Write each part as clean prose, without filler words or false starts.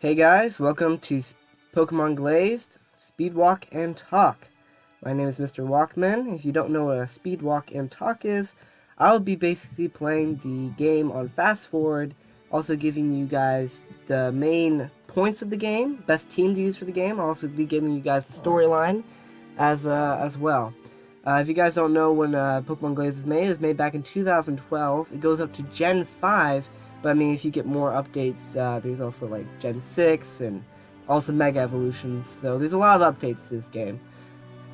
Hey guys, welcome to Pokemon Glazed, Speedwalk and Talk. My name is Mr. Walkman. If you don't know what a Speedwalk and Talk is, I'll be basically playing the game on fast forward, also giving you guys the main points of the game, best team to use for the game. I'll also be giving you guys the storyline as well. If you guys don't know when Pokemon Glazed it was made back in 2012. It goes up to Gen 5. But I mean, if you get more updates, there's also like Gen 6 and also Mega Evolutions. So there's a lot of updates to this game.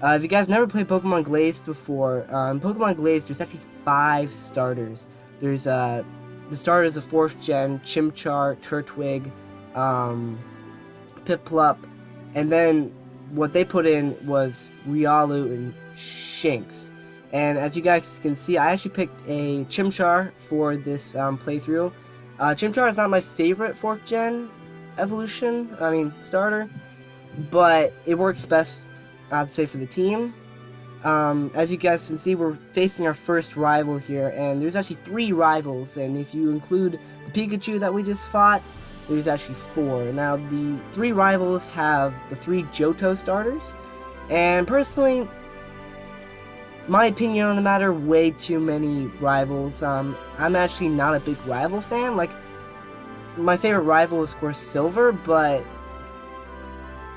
If you guys never played Pokemon Glazed before, Pokemon Glazed, there's actually 5 starters. There's the starters of 4th Gen, Chimchar, Turtwig, Piplup, and then what they put in was Riolu and Shinx. And as you guys can see, I actually picked a Chimchar for this playthrough. Chimchar is not my favorite 4th Gen starter, but it works best, I'd say, for the team. As you guys can see, we're facing our first rival here, and there's actually 3 rivals, and if you include the Pikachu that we just fought, there's actually 4. Now, the 3 rivals have the 3 Johto starters, and personally, my opinion on the matter, way too many rivals. I'm actually not a big rival fan. Like, my favorite rival is, of course, Silver, but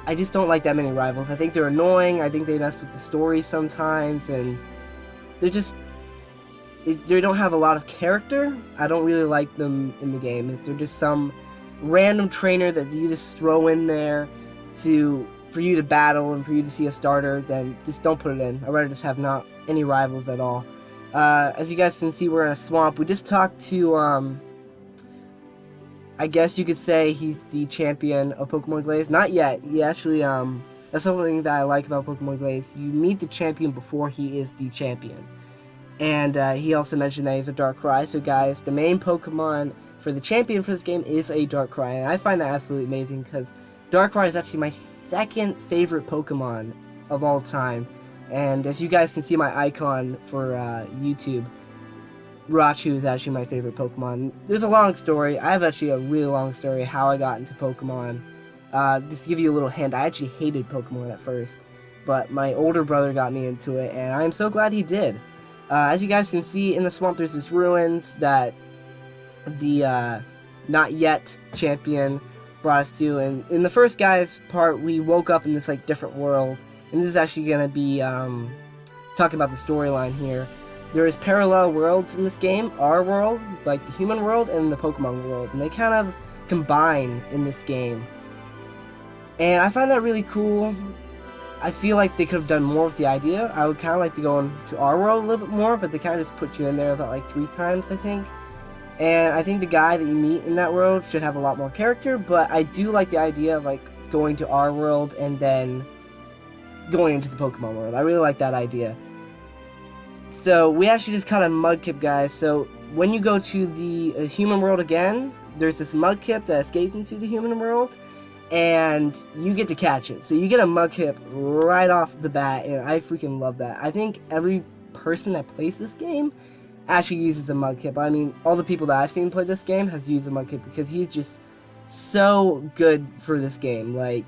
I just don't like that many rivals. I think they're annoying. I think they mess with the story sometimes, and they're just... if they don't have a lot of character, I don't really like them in the game. If they're just some random trainer that you just throw in there for you to battle and for you to see a starter, then just don't put it in. I'd rather just have not any rivals at all. As you guys can see, we're in a swamp. We just talked to, I guess you could say he's the champion of Pokemon Glazed. Not yet. He actually, that's something that I like about Pokemon Glazed. You meet the champion before he is the champion. And he also mentioned that he's a Darkrai. So guys, the main Pokemon for the champion for this game is a Darkrai. And I find that absolutely amazing because Darkrai is actually my second favorite Pokemon of all time. And as you guys can see my icon for YouTube, Raichu is actually my favorite Pokemon. There's a long story. I have actually a really long story how I got into Pokemon. Just to give you a little hint, I actually hated Pokemon at first, but my older brother got me into it, and I'm so glad he did. As you guys can see, in the swamp there's these ruins that the not yet champion brought us to, and in the first guy's part, we woke up in this like different world, and this is actually going to be talking about the storyline here. There is parallel worlds in this game, our world, like the human world, and the Pokemon world, and they kind of combine in this game. And I find that really cool. I feel like they could have done more with the idea. I would kind of like to go into our world a little bit more, but they kind of just put you in there about like 3 times, I think. And I think the guy that you meet in that world should have a lot more character, but I do like the idea of like going to our world and then going into the Pokemon world. I really like that idea. So we actually just caught a Mudkip, guys. So when you go to the human world again, there's this Mudkip that escaped into the human world, and you get to catch it. So you get a Mudkip right off the bat, and I freaking love that. I think every person that plays this game actually uses a Mudkip. I mean, all the people that I've seen play this game has used a Mudkip because he's just so good for this game. Like,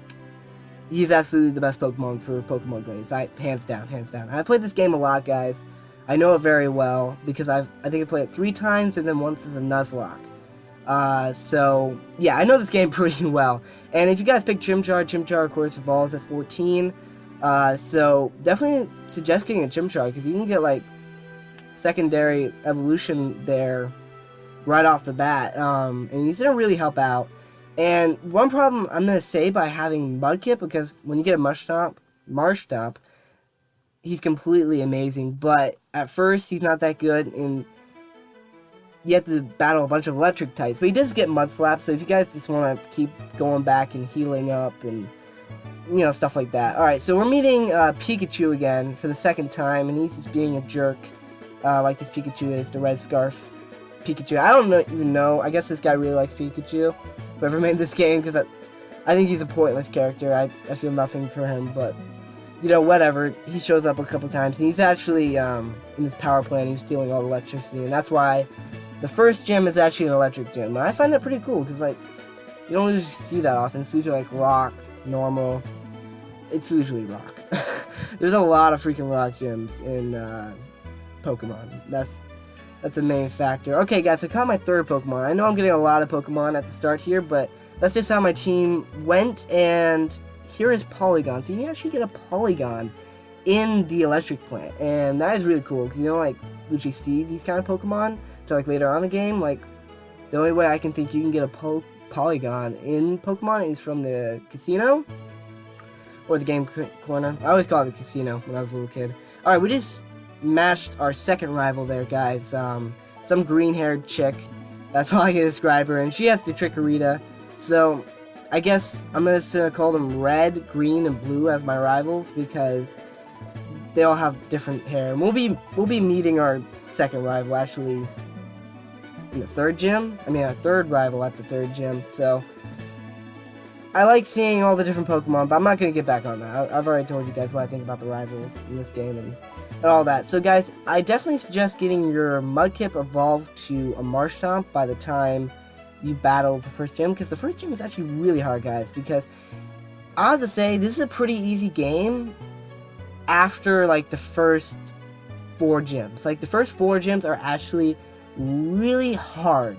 he's absolutely the best Pokemon for Pokemon Glazed. Hands down, hands down. I played this game a lot, guys. I know it very well because I think I played it 3 times and then once as a Nuzlocke. So yeah, I know this game pretty well. And if you guys pick Chimchar of course evolves at 14. So definitely suggest getting a Chimchar because you can get like secondary evolution there right off the bat. And he's gonna really help out. And one problem I'm gonna say by having Mudkip, because when you get a Marshtomp, he's completely amazing, but at first he's not that good, and you have to battle a bunch of electric types. But he does get Mud Slap, so if you guys just want to keep going back and healing up and, you know, stuff like that. Alright, so we're meeting Pikachu again for the second time, and he's just being a jerk, like this Pikachu is, the Red Scarf Pikachu. I don't even know, I guess this guy really likes Pikachu, whoever made this game, because I think he's a pointless character. I feel nothing for him, but you know, whatever. He shows up a couple times, and he's actually in this power plant. He was stealing all the electricity, and that's why the first gym is actually an electric gym. And I find that pretty cool because, like, You don't usually see that often. It's usually like rock, normal. It's usually rock. There's a lot of freaking rock gyms in Pokemon. That's a main factor. Okay, guys, I caught my third Pokemon. I know I'm getting a lot of Pokemon at the start here, but that's just how my team went, and here is Polygon. So you actually get a Polygon in the electric plant, and that is really cool, because you don't like usually see these kind of Pokemon until like later on in the game. Like, the only way I can think you can get a Polygon in Pokemon is from the casino, or the game corner. I always call it the casino when I was a little kid. Alright, we just matched our second rival there, guys. Some green-haired chick. That's all I can describe her, and she has the Tricorita. So, I guess I'm just gonna call them red, green, and blue as my rivals, because they all have different hair. And we'll be meeting our second rival actually in the third gym. I mean, our third rival at the third gym. So I like seeing all the different Pokemon, but I'm not gonna get back on that. I've already told you guys what I think about the rivals in this game and all that. So guys, I definitely suggest getting your Mudkip evolved to a Marshtomp by the time you battle the first gym, because the first gym is actually really hard, guys, because I have to say this is a pretty easy game after like the first 4 gyms. Like, the first 4 gyms are actually really hard.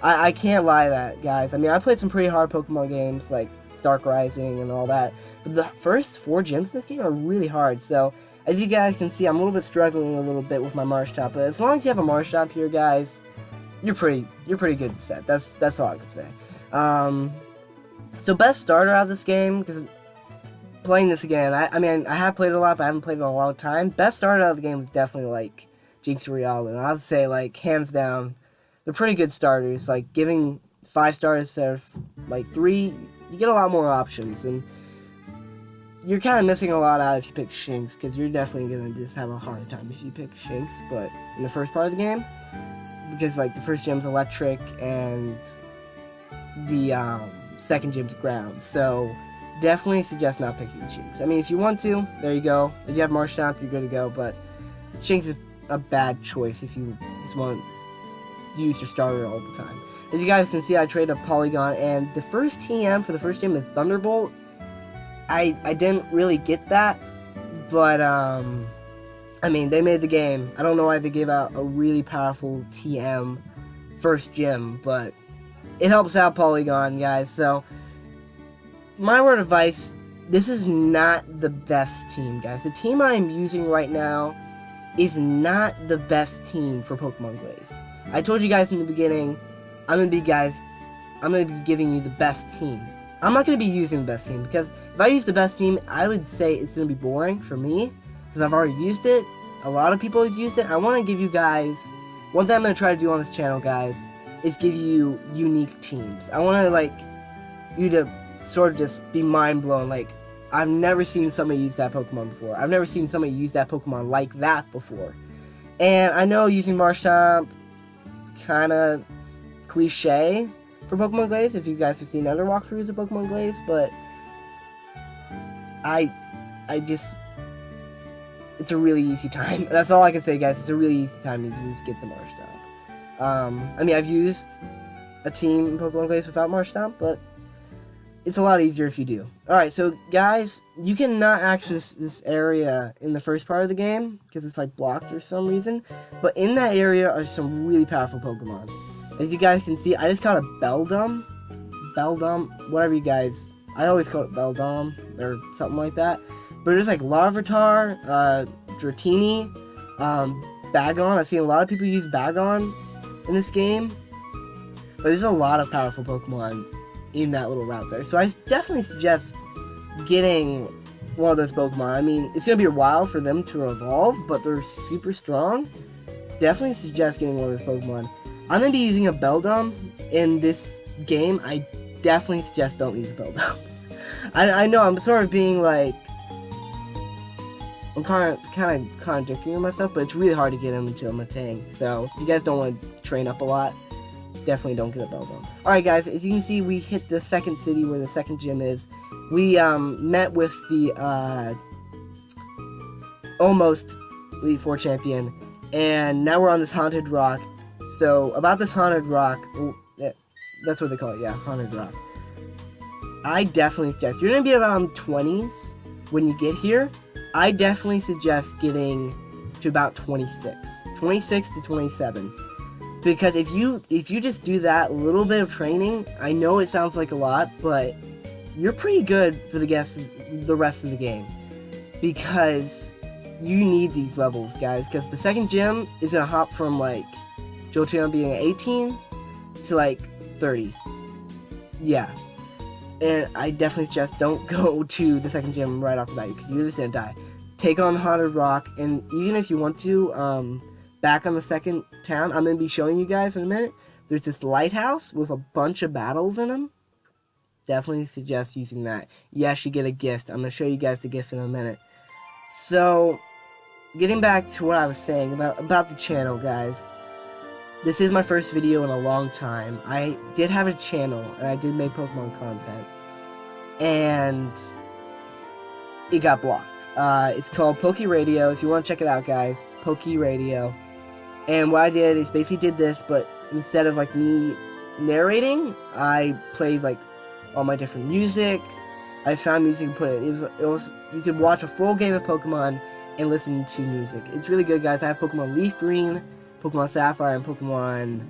I can't lie that, guys. I mean, I played some pretty hard Pokemon games like Dark Rising and all that, but the first 4 gyms in this game are really hard. So as you guys can see, I'm a little bit struggling a little bit with my Marshtomp, but as long as you have a Marshtomp here, guys, you're pretty good to set. That's all I can say. So best starter out of this game, because playing this again, I mean, I have played it a lot, but I haven't played it in a long time. Best starter out of the game was definitely like Jinx and Riolu. I would say, like, hands down, they're pretty good starters. Like, giving 5 stars instead of like 3, you get a lot more options, and you're kind of missing a lot out if you pick Shinx, because you're definitely gonna just have a hard time if you pick Shinx. But in the first part of the game, because like the first gym's electric and the second gym's ground, so definitely suggest not picking Shinx. I mean, if you want to, there you go. If you have Marshtomp, you're good to go, but Shinx is a bad choice if you just want to use your starter all the time. As you guys can see, I traded a Polygon, and the first TM for the first gym is Thunderbolt. I didn't really get that, but I mean, they made the game. I don't know why they gave out a really powerful TM first gym, but it helps out Polygon, guys. So my word of advice, this is not the best team, guys. The team I'm using right now is not the best team for Pokemon Glazed. I told you guys in the beginning, I'm gonna be giving you the best team. I'm not gonna be using the best team, because if I use the best team, I would say it's gonna be boring for me, because I've already used it. A lot of people have used it. I want to give you guys, one thing I'm gonna try to do on this channel, guys, is give you unique teams. I want to, like, you to sort of just be mind blown. Like, I've never seen somebody use that Pokemon before. I've never seen somebody use that Pokemon like that before. And I know using Marshtomp, kind of cliche for Pokemon Glazed, if you guys have seen other walkthroughs of Pokemon Glazed, but I just, it's a really easy time. That's all I can say, guys. It's a really easy time to just get the Marshtomp. I mean, I've used a team in Pokemon Glazed without Marshtomp, but it's a lot easier if you do. Alright, so guys, you cannot access this area in the first part of the game, because it's like blocked for some reason, but in that area are some really powerful Pokemon. As you guys can see, I just caught a Beldum, whatever you guys, I always call it Beldum, or something like that, but there's like Larvitar, Dratini, Bagon. I've seen a lot of people use Bagon in this game, but there's a lot of powerful Pokemon in that little route there. So I definitely suggest getting one of those Pokemon. I mean, it's going to be a while for them to evolve, but they're super strong. Definitely suggest getting one of those Pokemon. I'm going to be using a Beldum in this game. I definitely suggest don't use a Beldum. I know I'm sort of being like, I'm kind of contradicting myself, but it's really hard to get him into a Matang. So if you guys don't want to train up a lot, definitely don't get a Beldum. Alright guys, as you can see, we hit the second city where the second gym is. We met with the almost Elite Four champion, and now we're on this haunted rock. So about this haunted rock, that's what they call it, yeah, haunted rock. I definitely suggest, you're going to be around 20s when you get here. I definitely suggest getting to about 26 to 27. Because if you just do that little bit of training, I know it sounds like a lot, but you're pretty good for the rest of the game. Because you need these levels, guys. Because the second gym is going to hop from, like, Jolteon being 18 to, like, 30. Yeah. And I definitely suggest don't go to the second gym right off the bat, because you're just going to die. Take on the Haunted Rock, and even if you want to, back on the second town, I'm going to be showing you guys in a minute. There's this lighthouse with a bunch of battles in them. Definitely suggest using that. You actually get a gift. I'm going to show you guys the gift in a minute. So, getting back to what I was saying about the channel, guys. This is my first video in a long time. I did have a channel, and I did make Pokemon content. And it got blocked. It's called Poke Radio. If you want to check it out, guys, Poke Radio. And what I did is basically did this, but instead of like me narrating, I played like all my different music. I found music and put it. It was you could watch a full game of Pokemon and listen to music. It's really good, guys. I have Pokemon Leaf Green, Pokemon Sapphire, and Pokemon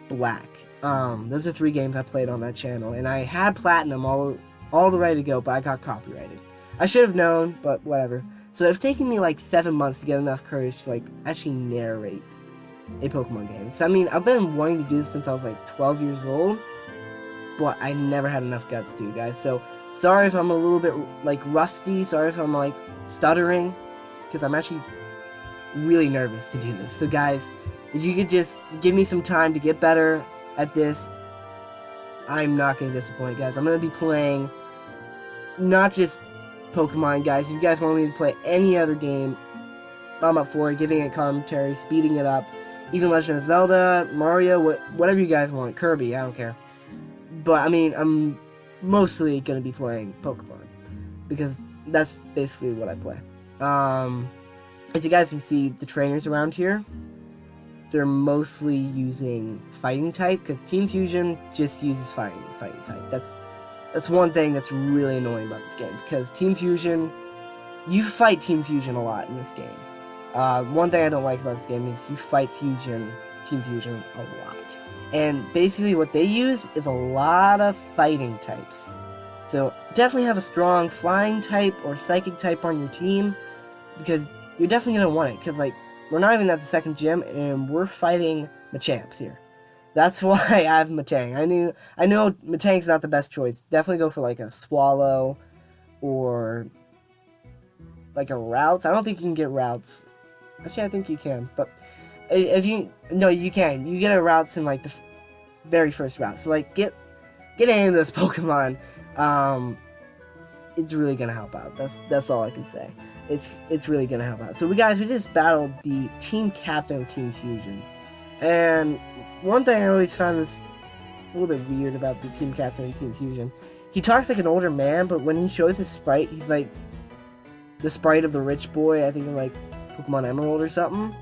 Black. Those are 3 games I played on that channel, and I had Platinum all the ready to go, but I got copyrighted. I should have known, but whatever. So it's taken me like 7 months to get enough courage to like actually narrate a Pokemon game. So I mean, I've been wanting to do this since I was like 12 years old, but I never had enough guts to, guys. So sorry if I'm a little bit like rusty. Sorry if I'm like stuttering, because I'm actually really nervous to do this. So guys, if you could just give me some time to get better at this, I'm not going to disappoint, guys. I'm going to be playing not just Pokemon, guys. If you guys want me to play any other game, I'm up for it, giving it commentary, speeding it up, even Legend of Zelda, Mario, whatever you guys want, Kirby, I don't care. But, I mean, I'm mostly going to be playing Pokemon, because that's basically what I play. As you guys can see, the trainers around here, they're mostly using fighting type, because Team Fusion just uses fighting type. That's one thing that's really annoying about this game, because Team Fusion, you fight Team Fusion a lot in this game. One thing I don't like about this game is you fight Team Fusion a lot. And basically what they use is a lot of fighting types. So definitely have a strong flying type or psychic type on your team, because you're definitely going to want it, because like, we're not even at the second gym, and we're fighting Machamps here. That's why I have Metang. I know Metang's not the best choice. Definitely go for like a Swallow or like a Routes. I don't think you can get Routes. Actually, I think you can. But no, you can. You get a Routes in like the very first route. So like get any of those Pokemon. It's really gonna help out. That's all I can say. It's really gonna help out. So we just battled the team captain of Team Fusion, and one thing I always found this a little bit weird about the team captain of Team Fusion. He talks like an older man, but when he shows his sprite, he's like the sprite of the rich boy, I think in like Pokemon Emerald or something.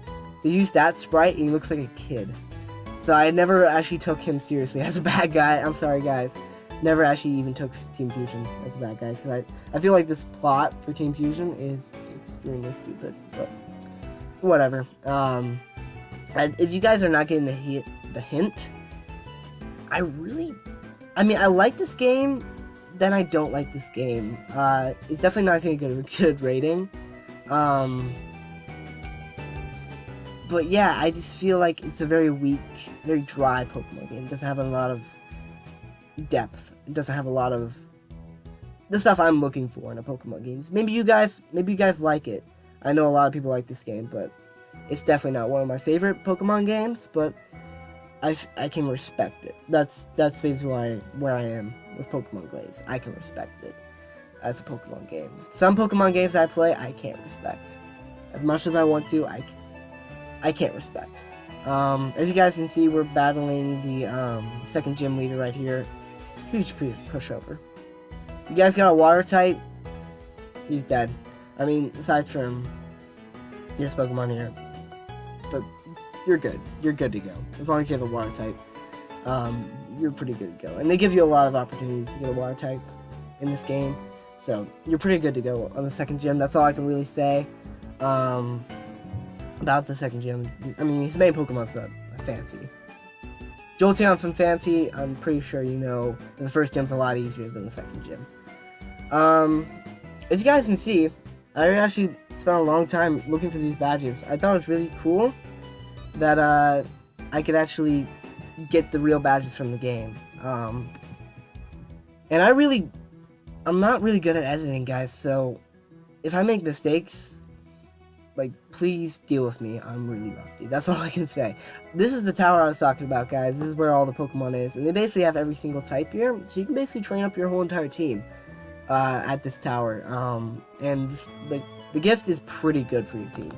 They use that sprite and he looks like a kid. So I never actually took him seriously as a bad guy. I'm sorry, guys. Never actually even took Team Fusion as a bad guy, because I feel like this plot for Team Fusion is extremely stupid, but whatever. If you guys are not getting the hint, I like this game, then I don't like this game. It's definitely not going to get a good rating. But yeah, I just feel like it's a very weak, very dry Pokemon game. It doesn't have a lot of depth. It doesn't have a lot of the stuff I'm looking for in a Pokemon game. Maybe you guys like it. I know a lot of people like this game, but it's definitely not one of my favorite Pokemon games, but I can respect it. That's basically where I am with Pokemon Glazed. I can respect it as a Pokemon game. Some Pokemon games I play, I can't respect. As much as I want to, I can't respect. As you guys can see, we're battling the second gym leader right here. Huge pushover. You guys got a water type, he's dead. I mean, aside from this Pokemon here. But you're good. You're good to go. As long as you have a water type. you're pretty good to go. And they give you a lot of opportunities to get a water type in this game, so you're pretty good to go on the second gym. That's all I can really say about the second gym. I mean, his main Pokemon's a Phanpy. Jolteon from Phanpy, I'm pretty sure you know that the first gym's a lot easier than the second gym. As you guys can see, I actually spent a long time looking for these badges. I thought it was really cool that I could actually get the real badges from the game. And I'm not really good at editing, guys, so if I make mistakes, like, please deal with me. I'm really rusty. That's all I can say. This is the tower I was talking about, guys. This is where all the Pokemon is, and they basically have every single type here, so you can basically train up your whole entire team at this tower. And the gift is pretty good for your team.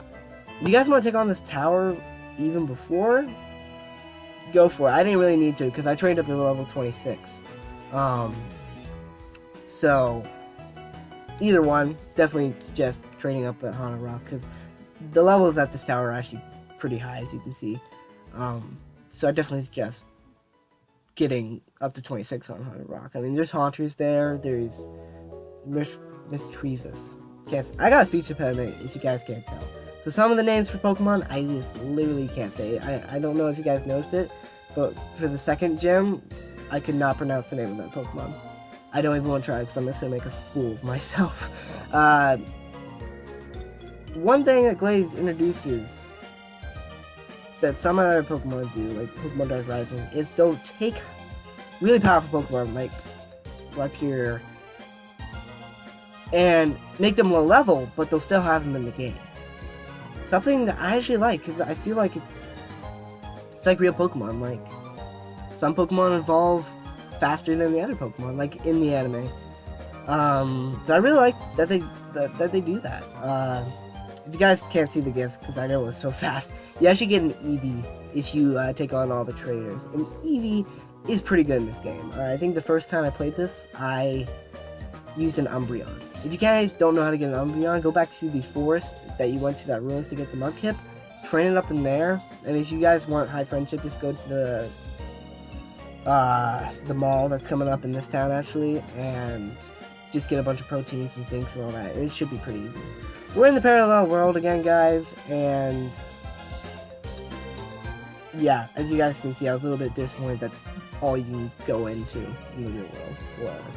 If you guys want to take on this tower even before, go for it. I didn't really need to, because I trained up to level 26. So either one, definitely suggest training up at Haunted Rock, because the levels at this tower are actually pretty high, as you can see. So I definitely suggest getting up to 26 on Haunted Rock. I mean, there's Haunters there, there's Mischievous. I got a speech impediment, if you guys can't tell. So some of the names for Pokemon, I literally can't say. I don't know if you guys noticed it, but for the second gym, I could not pronounce the name of that Pokemon. I don't even want to try, because I'm just going to make a fool of myself. One thing that Glazed introduces that some other Pokemon do, like Pokemon Dark Rising, is they'll take really powerful Pokemon, like Rhyperior, and make them low level, but they'll still have them in the game. Something that I actually like, because I feel like it's like real Pokemon. Like, some Pokemon evolve faster than the other Pokemon, like in the anime. So I really like that they do that. If you guys can't see the gift, because I know it was so fast, you actually get an Eevee if you take on all the traders. And Eevee is pretty good in this game. I think the first time I played this, I used an Umbreon. If you guys don't know how to get an Umbreon, go back to the forest that you went to that ruins to get the Mudkip, train it up in there, and if you guys want high friendship, just go to the mall that's coming up in this town, actually, and just get a bunch of proteins and zincs and all that. It should be pretty easy. We're in the parallel world again, guys, and yeah, as you guys can see, I was a little bit disappointed that's all you can go into in the real world. Whatever.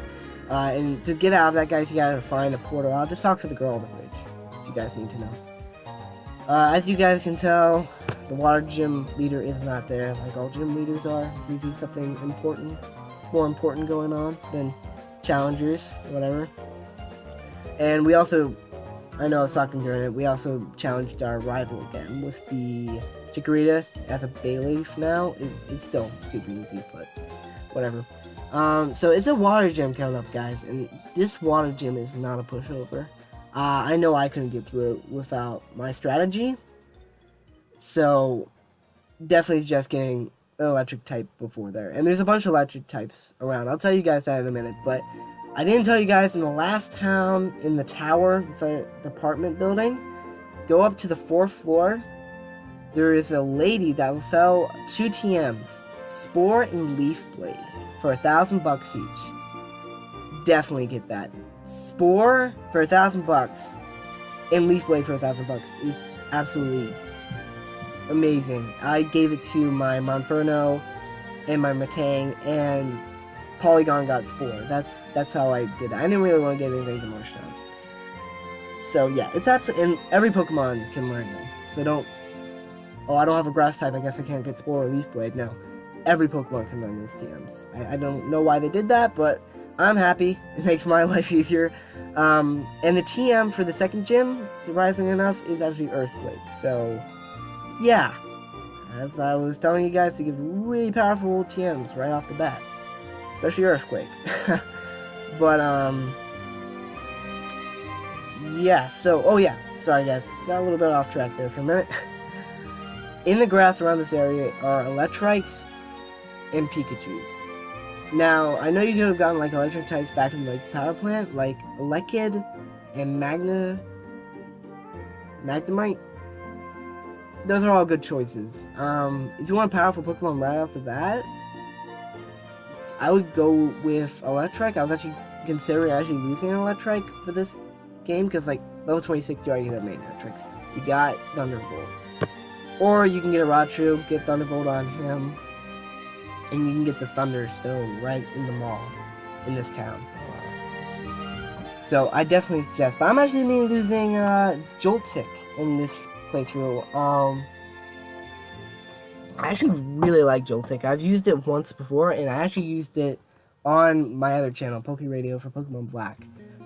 And to get out of that, guys, you gotta find a portal. I'll just talk to the girl on the bridge, if you guys need to know. As you guys can tell, the water gym leader is not there, like all gym leaders are. There's usually something important, more important going on than challengers, or whatever. And we also, I know I was talking during it, we also challenged our rival again with the Chikorita as a Bayleaf now. It's still super easy, but whatever. So it's a water gym coming up, guys, and this water gym is not a pushover. I know I couldn't get through it without my strategy, so definitely suggest getting an electric type before there. And there's a bunch of electric types around. I'll tell you guys that in a minute, but I didn't tell you guys in the last town, in the tower, it's an apartment building, go up to the 4th floor, there is a lady that will sell 2 TMs, Spore and Leaf Blade, for $1,000 each. Definitely get that. Spore for $1,000 and Leaf Blade for $1,000 is absolutely amazing. I gave it to my Monferno and my Matang, and Polygon got Spore. That's how I did it. I didn't really want to get anything to Marshall. So yeah, it's absolutely, and every Pokemon can learn them. So don't, oh, I don't have a grass type, I guess I can't get Spore or Leaf Blade. No. Every Pokemon can learn those TMs. I don't know why they did that, but I'm happy. It makes my life easier. And the TM for the second gym, surprisingly enough, is actually Earthquake. So, yeah. As I was telling you guys, to give really powerful TMs right off the bat. Especially Earthquake. But, yeah, so, oh yeah. Sorry guys, got a little bit off track there for a minute. In the grass around this area are Electrites and Pikachus. Now, I know you could have gotten like electric types back in like power plant, like Elekid and Magnemite. Those are all good choices. If you want a powerful Pokemon right off the bat, I would go with Electric. I was actually considering losing an Electric for this game, because like level 26 you already get main Electrics. You got Thunderbolt. Or you can get a Rotchu, get Thunderbolt on him, and you can get the Thunderstone right in the mall in this town. So I definitely suggest, but I'm actually going to be losing Joltik in this playthrough. I actually really like Joltik. I've used it once before, and I actually used it on my other channel, Poke Radio for Pokemon Black.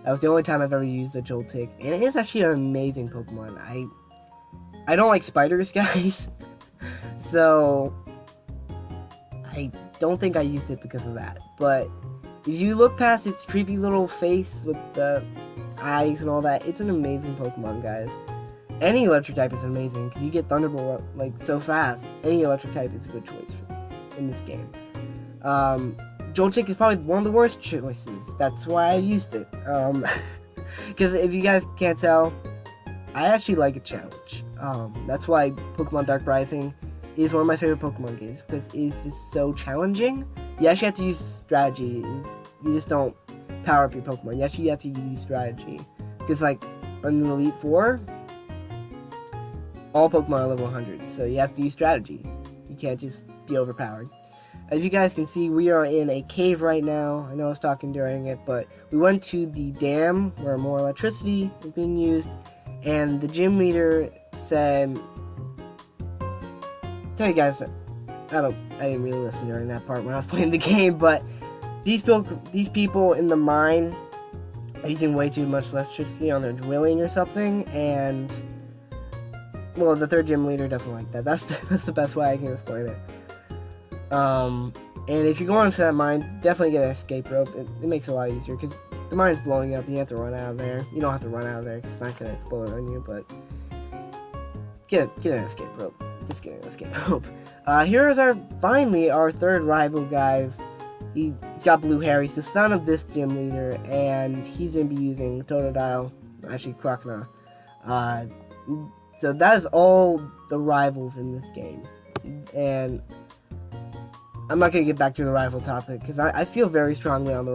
That was the only time I've ever used a Joltik, and it is actually an amazing Pokemon. I don't like spiders, guys, so I don't think I used it because of that. But if you look past its creepy little face with the eyes and all that, it's an amazing Pokemon, guys. Any electric type is amazing, because you get Thunderbolt like so fast. Any electric type is a good choice in this game. Joltik is probably one of the worst choices. That's why I used it. Because if you guys can't tell, I actually like a challenge. That's why Pokemon Dark Rising is one of my favorite Pokemon games, because it's just so challenging. You actually have to use strategy. You just don't power up your Pokemon. You actually have to use strategy. Because like in the Elite Four, all Pokemon are level 100, so you have to use strategy. You can't just be overpowered. As you guys can see, we are in a cave right now. I know I was talking during it, but we went to the dam where more electricity is being used, and the gym leader said, tell you guys, I didn't really listen during that part when I was playing the game, but these people in the mine are using way too much electricity on their drilling or something, and well, the third gym leader doesn't like that. That's the best way I can explain it. And if you go into that mine, definitely get an escape rope. It makes it a lot easier, because the mine's blowing up. You have to run out of there. You don't have to run out of there, because it's not going to explode on you, but get an escape rope. Just get an escape rope. Here is finally our third rival, guys. He's got blue hair. He's the son of this gym leader, and he's going to be using Totodile, actually Croconaw. So that is all the rivals in this game. And I'm not going to get back to the rival topic, because I feel very strongly on the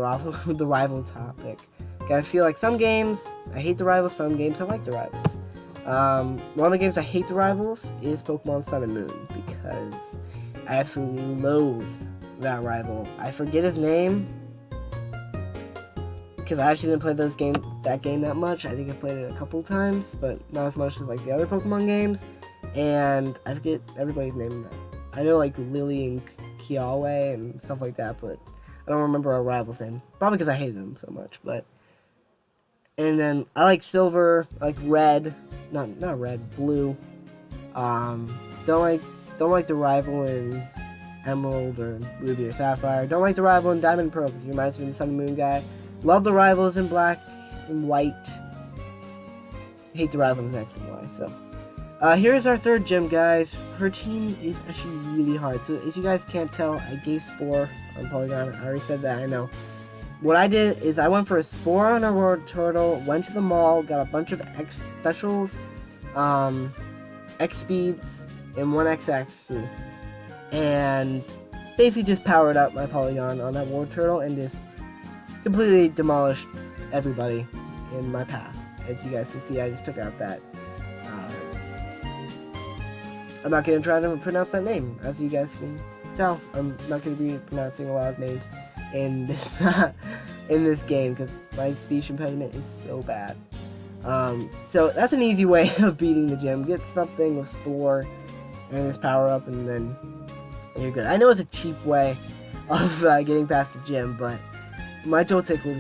rival topic. I feel like some games, I hate the rivals, some games I like the rivals. One of the games I hate the rivals is Pokemon Sun and Moon, because I absolutely loathe that rival. I forget his name, because I actually didn't play that game that much. I think I played it a couple times, but not as much as like the other Pokemon games. And I forget everybody's name. I know like Lily and Kiawe and stuff like that, but I don't remember our rival's name. Probably because I hated him so much. And then I like Silver, I like Red, not Red, Blue. Don't like the rival in Emerald or Ruby or Sapphire. Don't like the rival in Diamond and Pearl, because he reminds me of the Sun and Moon guy. Love the rivals in Black and White. Hate the rivals in X and Y. So, here's our third gym, guys. Her team is actually really hard. So if you guys can't tell, I gave Spore on Polygon. I already said that, I know. What I did is I went for a Spore on a Road Turtle, went to the mall, got a bunch of X specials, X speeds, and 1 XX, and basically just powered up my Polygon on that Road Turtle and just completely demolished everybody in my path. As you guys can see, I just took out that. I'm not going to try to pronounce that name. As you guys can tell, I'm not going to be pronouncing a lot of names in this game, because my speech impediment is so bad. So that's an easy way of beating the gym. Get something with Spore and this power up, and then you're good. I know it's a cheap way of getting past the gym, but my Joltik was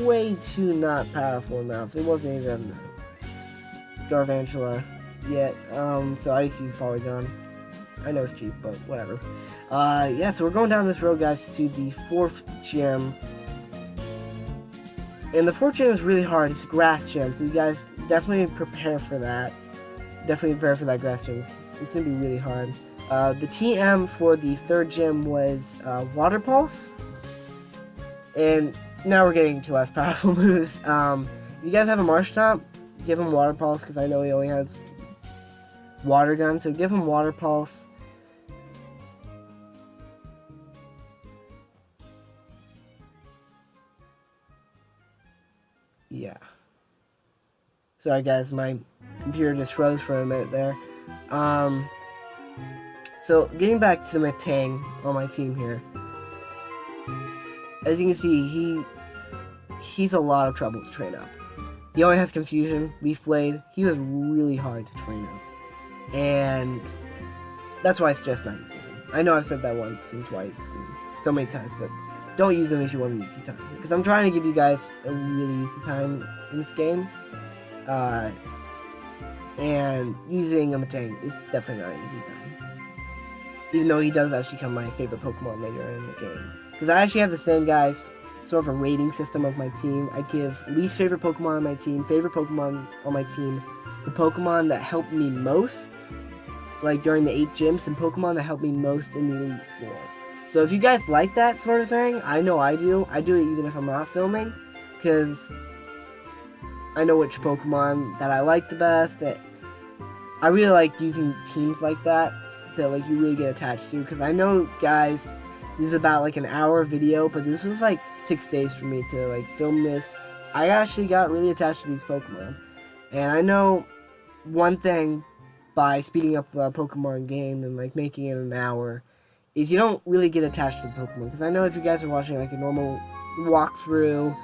way too not powerful enough. It wasn't even Garvantula yet, so I just used Polygon. I know it's cheap, but whatever. Yeah, so we're going down this road, guys, to the 4th gym. And the 4th gym is really hard. It's a grass gym, so you guys definitely prepare for that. Definitely prepare for that grass gym. It's going to be really hard. The TM for the 3rd gym was Water Pulse. And now we're getting to less powerful moves. You guys have a Marshtomp, give him Water Pulse, because I know he only has Water Gun, so give him Water Pulse. yeah. Sorry guys, my computer just froze for a minute there. So getting back to Matang on my team here. As you can see, he's a lot of trouble to train up. He only has Confusion, Leaf Blade. He was really hard to train up. And that's why I suggest not using him. I know I've said that once and twice and so many times, but don't use him if you want an easy time. Because I'm trying to give you guys a really easy time in this game. And using a Matang is definitely not an easy time. Even though he does actually become my favorite Pokemon later in the game. Because I actually have the same guys, sort of a rating system of my team. I give least favorite Pokemon on my team, favorite Pokemon on my team, the Pokemon that helped me most, like during the 8 gyms, and Pokemon that helped me most in the Elite Four. So if you guys like that sort of thing, I know I do. I do it even if I'm not filming, because I know which Pokemon that I like the best. I really like using teams like that like you really get attached to, because I know, guys, this is about like an hour video, but this was like 6 days for me to like film this. I actually got really attached to these Pokemon, and I know one thing by speeding up a Pokemon game and like making it an hour is you don't really get attached to the Pokemon. Because I know if you guys are watching like a normal walkthrough,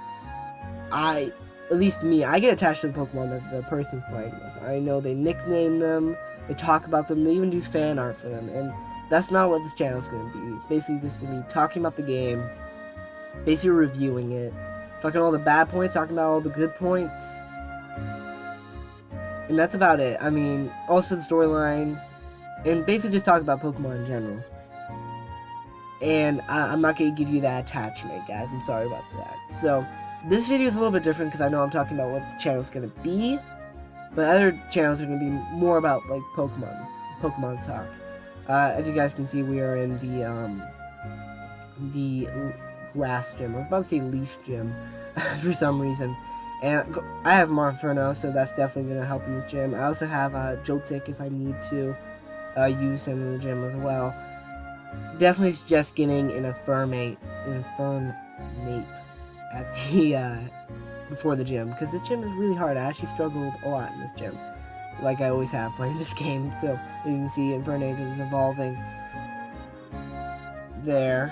at least me, I get attached to the Pokemon that the person's playing with. I know they nickname them, they talk about them, they even do fan art for them, and that's not what this channel is going to be. It's basically just me talking about the game, basically reviewing it, talking all the bad points, talking about all the good points, and that's about it. I mean, also the storyline, and basically just talk about Pokemon in general. And I'm not going to give you that attachment, guys. I'm sorry about that. So, this video is a little bit different because I know I'm talking about what the channel is going to be, but other channels are going to be more about, like, Pokemon talk. As you guys can see, we are in the grass gym. I was about to say leaf gym for some reason. And I have Monferno, so that's definitely going to help in this gym. I also have Joltik if I need to use him in the gym as well. Definitely suggest getting an Infernape at the before the gym, because this gym is really hard. I actually struggled a lot in this gym, like I always have playing this game. So you can see Infernape is evolving there.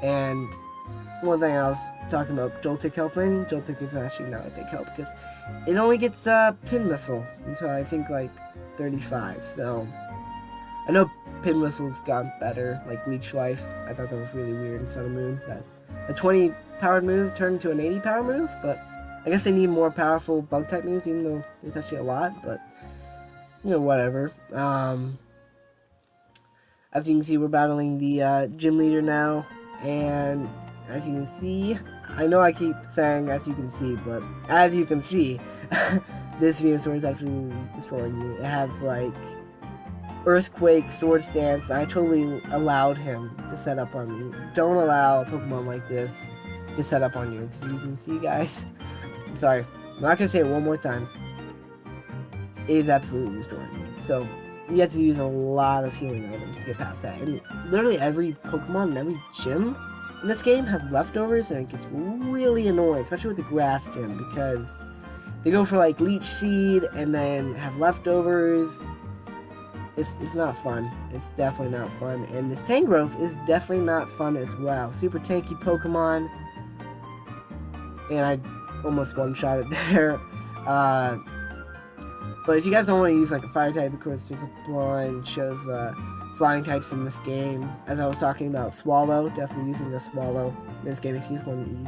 And one thing I was talking about Joltik helping, Joltik is actually not a big help because it only gets Pin Missile until I think like 35. So I know Pin Missile's gotten better, like Leech Life. I thought that was really weird in Sun and Moon, that a 20 powered move turned into an 80 power move, but I guess they need more powerful bug type moves, even though there's actually a lot, but you know, whatever. As you can see, we're battling the gym leader now, and as you can see, I know I keep saying as you can see, but as you can see, this Venusaur is actually destroying me. It has like Earthquake, Sword Stance. I totally allowed him to set up on me. Don't allow a Pokemon like this to set up on you, because you can see, guys, I'm sorry, I'm not going to say it one more time, it is absolutely destroying me. So you have to use a lot of healing items to get past that, and literally every Pokemon in every gym in this game has leftovers, and it gets really annoying, especially with the grass gym, because they go for like Leech Seed and then have leftovers. It's not fun. It's definitely not fun. And this Tangrowth is definitely not fun as well. Super tanky Pokemon. And I almost one-shot it there. But if you guys don't want to use like a fire type, of course there's a bunch of flying types in this game. As I was talking about Swallow, definitely using a Swallow in this game if you just want an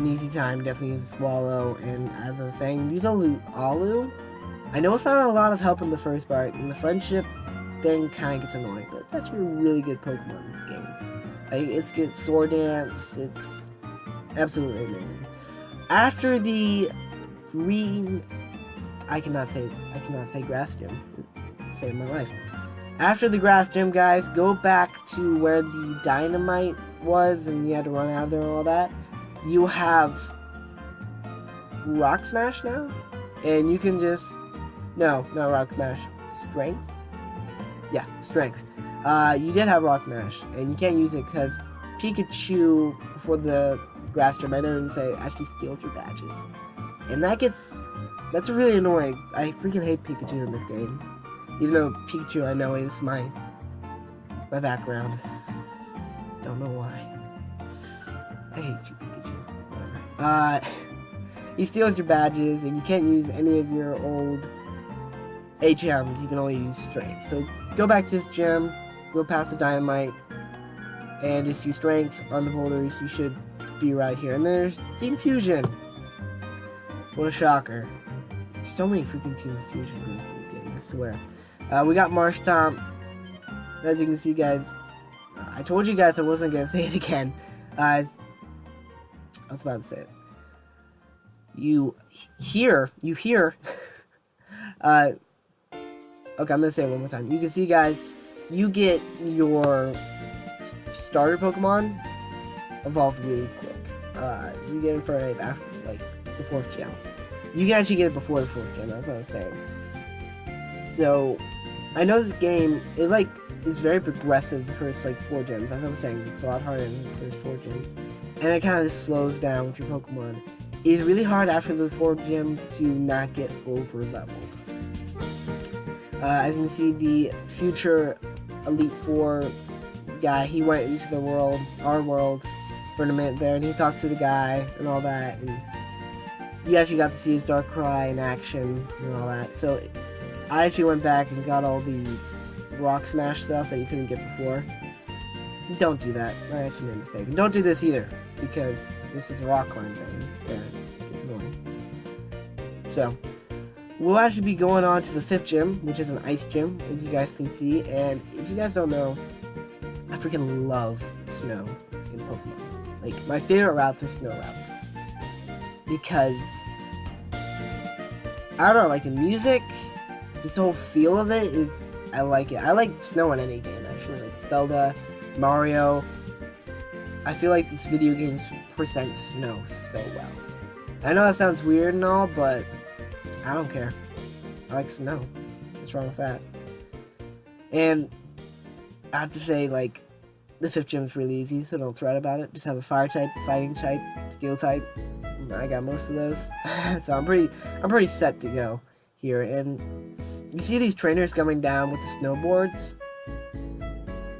easy time. Definitely use a Swallow. And as I was saying, use a Alu. I know it's not a lot of help in the first part, and the friendship thing kind of gets annoying, but it's actually a really good Pokemon in this game. Like, it's good Sword Dance, it's absolutely amazing. After the green, I cannot say grass gym, to save my life. After the grass gym, guys, go back to where the Dynamite was, and you had to run out of there and all that. You have Rock Smash now, and you can just... No, not Rock Smash. Strength? Yeah, Strength. You did have Rock Smash, and you can't use it because Pikachu, before the grass gem. I didn't say it actually steals your badges. And that's really annoying. I freaking hate Pikachu in this game. Even though Pikachu I know is my background. Don't know why. I hate you, Pikachu. Whatever. He steals your badges, and you can't use any of your old HMs. You can only use strength. So go back to this gym, go past the dynamite, and just use strength on the boulders. You should be right here. And there's Team Fusion. What a shocker. So many freaking Team Fusion groups in this game, I swear. We got Marsh Tom. As you can see, guys, I told you guys I wasn't going to say it again. I was about to say it. You hear, okay, I'm going to say it one more time. You can see, guys, you get your starter Pokemon evolved really quick. You get it for, after, like, the 4th gym. You can actually get it before the 4th gym, that's what I was saying. So, I know this game, it, like, is very progressive the first, like, 4 gyms. As I was saying, it's a lot harder than the first 4 gyms. And it kind of just slows down with your Pokemon. It's really hard after the 4 gyms to not get over-leveled. As you can see, the future Elite Four guy, he went into the world, our world, for a minute there, and he talked to the guy and all that, and you actually got to see his Darkrai in action and all that. So, I actually went back and got all the Rock Smash stuff that you couldn't get before. Don't do that. I actually made a mistake. And don't do this either, because this is a rock climb thing. Yeah, it's annoying. So, we'll actually be going on to the 5th gym, which is an ice gym, as you guys can see. And if you guys don't know, I freaking love snow in Pokemon. Like, my favorite routes are snow routes. Because, I don't know, like the music, this whole feel of it is, I like it. I like snow in any game, actually. Like Zelda, Mario. I feel like this video game presents snow so well. I know that sounds weird and all, but I don't care. I like snow. What's wrong with that? And I have to say, like, the 5th gym is really easy, so don't fret about it. Just have a fire type, fighting type, steel type. I got most of those. So I'm pretty set to go here. And you see these trainers coming down with the snowboards?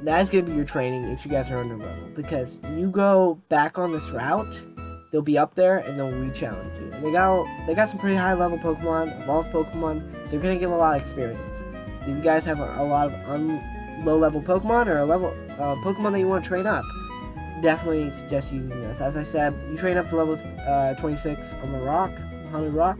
That's going to be your training if you guys are under level. Because you go back on this route, they'll be up there and they'll re-challenge you. And they got some pretty high level Pokemon, evolved Pokemon. They're going to give a lot of experience. So if you guys have a lot of low level Pokemon or a level Pokemon that you want to train up, definitely suggest using this. As I said, you train up to level 26 on the rock, Haunted Rock,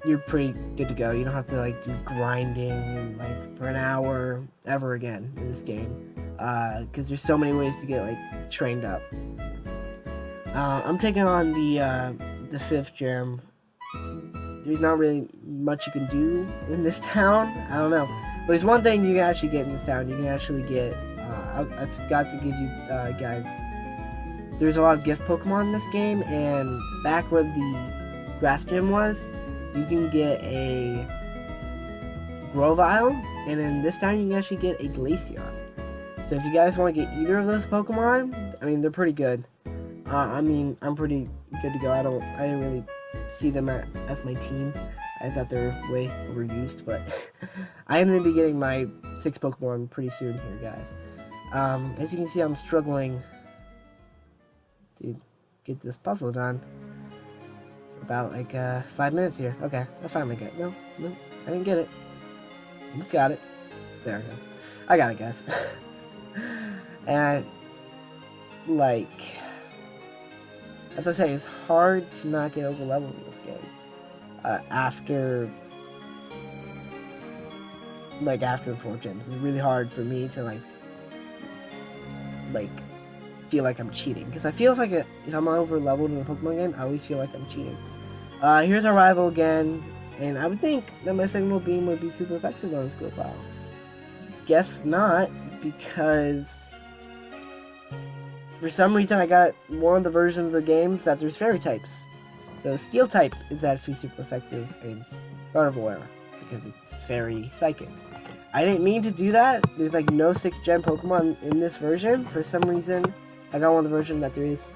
you're pretty good to go. You don't have to like do grinding and like for an hour ever again in this game, because there's so many ways to get like trained up. I'm taking on the 5th gym. There's not really much you can do in this town. I don't know. But there's one thing you can actually get in this town. You can actually get. I forgot to give you guys. There's a lot of gift Pokemon in this game, and back where the grass gym was, you can get a Grovyle, and then this time you can actually get a Glaceon. So if you guys want to get either of those Pokemon, I mean, they're pretty good. I mean, I'm pretty good to go. I didn't really see them as my team. I thought they were way overused, but I am going to be getting my 6 Pokemon pretty soon here, guys. As you can see, I'm struggling to get this puzzle done. For about like 5 minutes here. Okay, I finally got it. No, I didn't get it. I just got it. There we go. I got it, guys. And like, as I say, it's hard to not get over leveled in this game. After the 4th gym, it's really hard for me to like feel like I'm cheating, because I feel like if I'm over leveled in a Pokemon game, I always feel like I'm cheating. Here's our rival again, and I would think that my Signal Beam would be super effective on this Grovyle. Guess not, because for some reason I got one of the versions of the games that there's fairy types. So Steel type is actually super effective against Gardevoir, because it's fairy psychic. I didn't mean to do that. There's like no 6th gen Pokemon in this version. For some reason, I got one of the versions that there is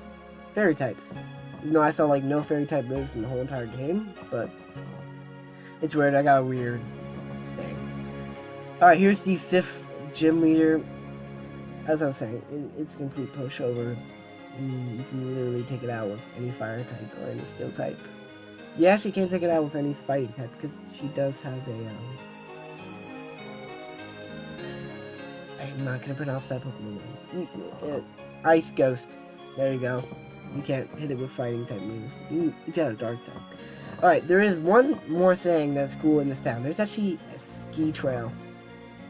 fairy types. Even though I saw like no fairy type moves in the whole entire game, but it's weird. I got a weird thing. Alright, here's the 5th gym leader. As I was saying, it's complete pushover. I mean, you can literally take it out with any fire type or any steel type. You actually can't take it out with any fighting type because she does have a, I'm not gonna pronounce that Pokemon name. Ice Ghost. There you go. You can't hit it with fighting type moves. You got a dark type. Alright, there is one more thing that's cool in this town. There's actually a ski trail.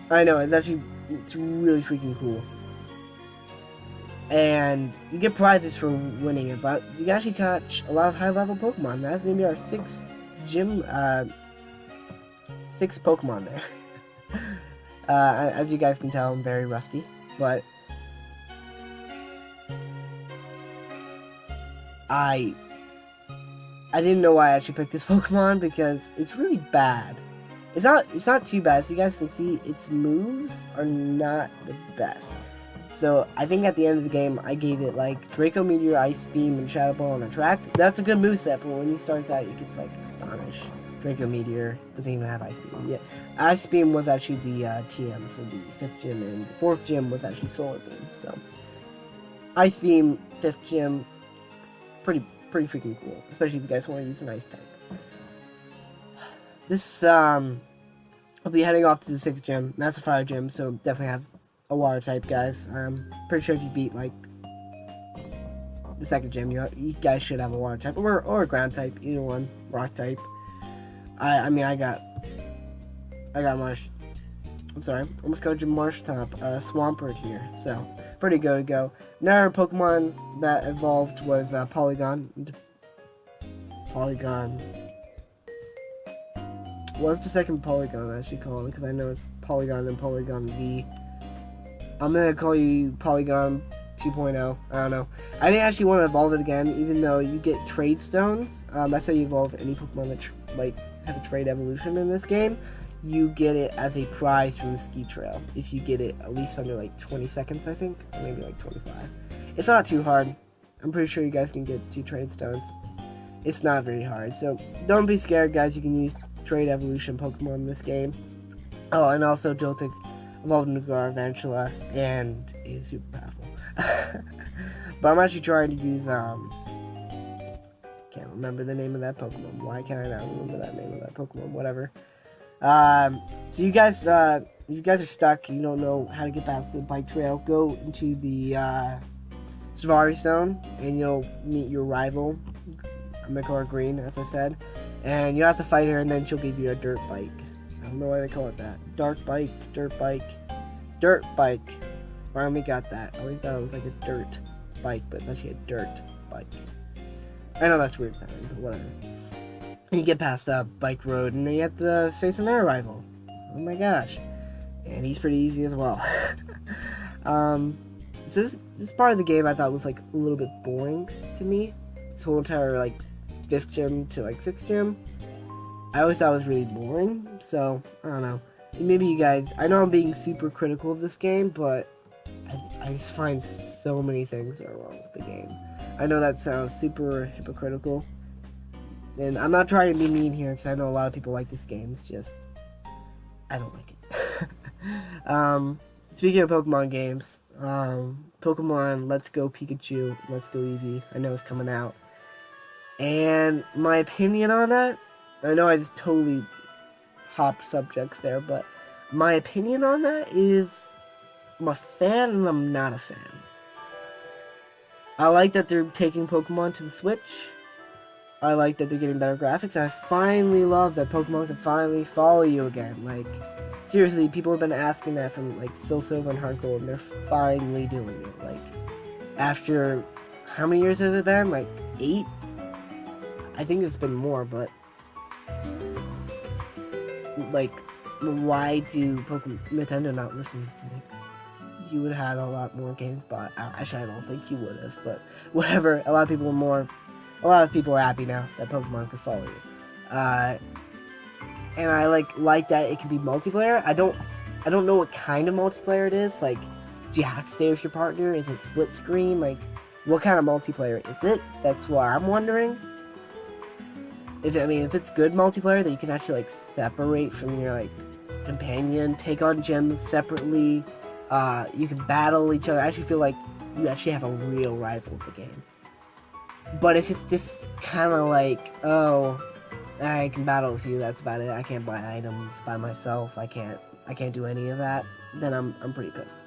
I know, it's really freaking cool. And you get prizes for winning it, but you can actually catch a lot of high-level Pokemon. That's maybe our 6th gym, 6 Pokemon there. As you guys can tell, I'm very rusty, but I didn't know why I actually picked this Pokemon because it's really bad. It's not too bad. So you guys can see its moves are not the best. So I think at the end of the game, I gave it like Draco Meteor, Ice Beam, and Shadow Ball and Attract. That's a good moveset, but when he starts out, it gets like Astonish. Draco Meteor doesn't even have Ice Beam yet. Ice Beam was actually the TM for the 5th gym, and the 4th gym was actually Solar Beam. So Ice Beam, 5th gym, pretty freaking cool, especially if you guys want to use an Ice type. This I'll be heading off to the 6th gym. That's a Fire gym, so definitely have a Water type, guys. I'm pretty sure if you beat like the 2nd gym, you guys should have a Water type or a Ground type, either one. Rock type. I mean, I got Marsh. I'm sorry, almost got Marshtomp, Swampert here. So pretty good to go. Another Pokemon that evolved was Polygon. What's the 2nd Polygon I should call him? Because I know it's Polygon and Polygon V. I'm gonna call you Polygon 2.0. I don't know. I didn't actually want to evolve it again, even though you get trade stones. That's how you evolve any Pokemon that has a trade evolution in this game. You get it as a prize from the ski trail. If you get it at least under like 20 seconds, I think, or maybe like 25. It's not too hard. I'm pretty sure you guys can get 2 trade stones. It's not very hard. So don't be scared, guys. You can use trade evolution Pokemon in this game. Oh, and also Joltik evolved into Garvantula and is super powerful. But I'm actually trying to use can't remember the name of that Pokemon. Why can't I not remember that name of that Pokemon? Whatever. So you guys, if you guys are stuck, you don't know how to get past the bike trail, go into the Safari Zone and you'll meet your rival, Mikor Green, as I said, and you have to fight her, and then she'll give you a dirt bike. I don't know why they call it that. Dirt bike. Finally got that. I always thought it was like a dirt bike, but it's actually a dirt bike. I know that's weird sounding, but whatever. You get past Bike Road, and then you have to face another rival. Oh my gosh. And he's pretty easy as well. So this part of the game I thought was like a little bit boring to me. This whole entire like 5th gym to like 6th gym, I always thought it was really boring. So I don't know. Maybe you guys. I know I'm being super critical of this game, but I just find so many things that are wrong with the game. I know that sounds super hypocritical, and I'm not trying to be mean here because I know a lot of people like this game. It's just I don't like it. Speaking of Pokemon games, Pokemon Let's Go Pikachu, Let's Go Eevee, I know it's coming out. And my opinion on that, I know I just totally hopped subjects there, but my opinion on that is I'm a fan and I'm not a fan. I like that they're taking Pokemon to the Switch. I like that they're getting better graphics. I finally love that Pokemon can finally follow you again. Like, seriously, people have been asking that from, like, Silver and Heart Gold, and they're finally doing it. Like, after, how many years has it been? Like, 8? I think it's been more, but, like, why do Nintendo not listen? Like, you would have had a lot more games, but actually I don't think you would have, but whatever. A lot of people are happy now that Pokemon can follow you. And I like that it can be multiplayer. I don't know what kind of multiplayer it is. Like, do you have to stay with your partner? Is it split screen? Like, what kind of multiplayer is it? That's what I'm wondering. If it's good multiplayer that you can actually like separate from your like companion, take on gems separately, you can battle each other. I actually feel like you actually have a real rival with the game. But if it's just kind of like, oh, I can battle with you, that's about it. I can't buy items by myself. I can't do any of that. Then I'm pretty pissed.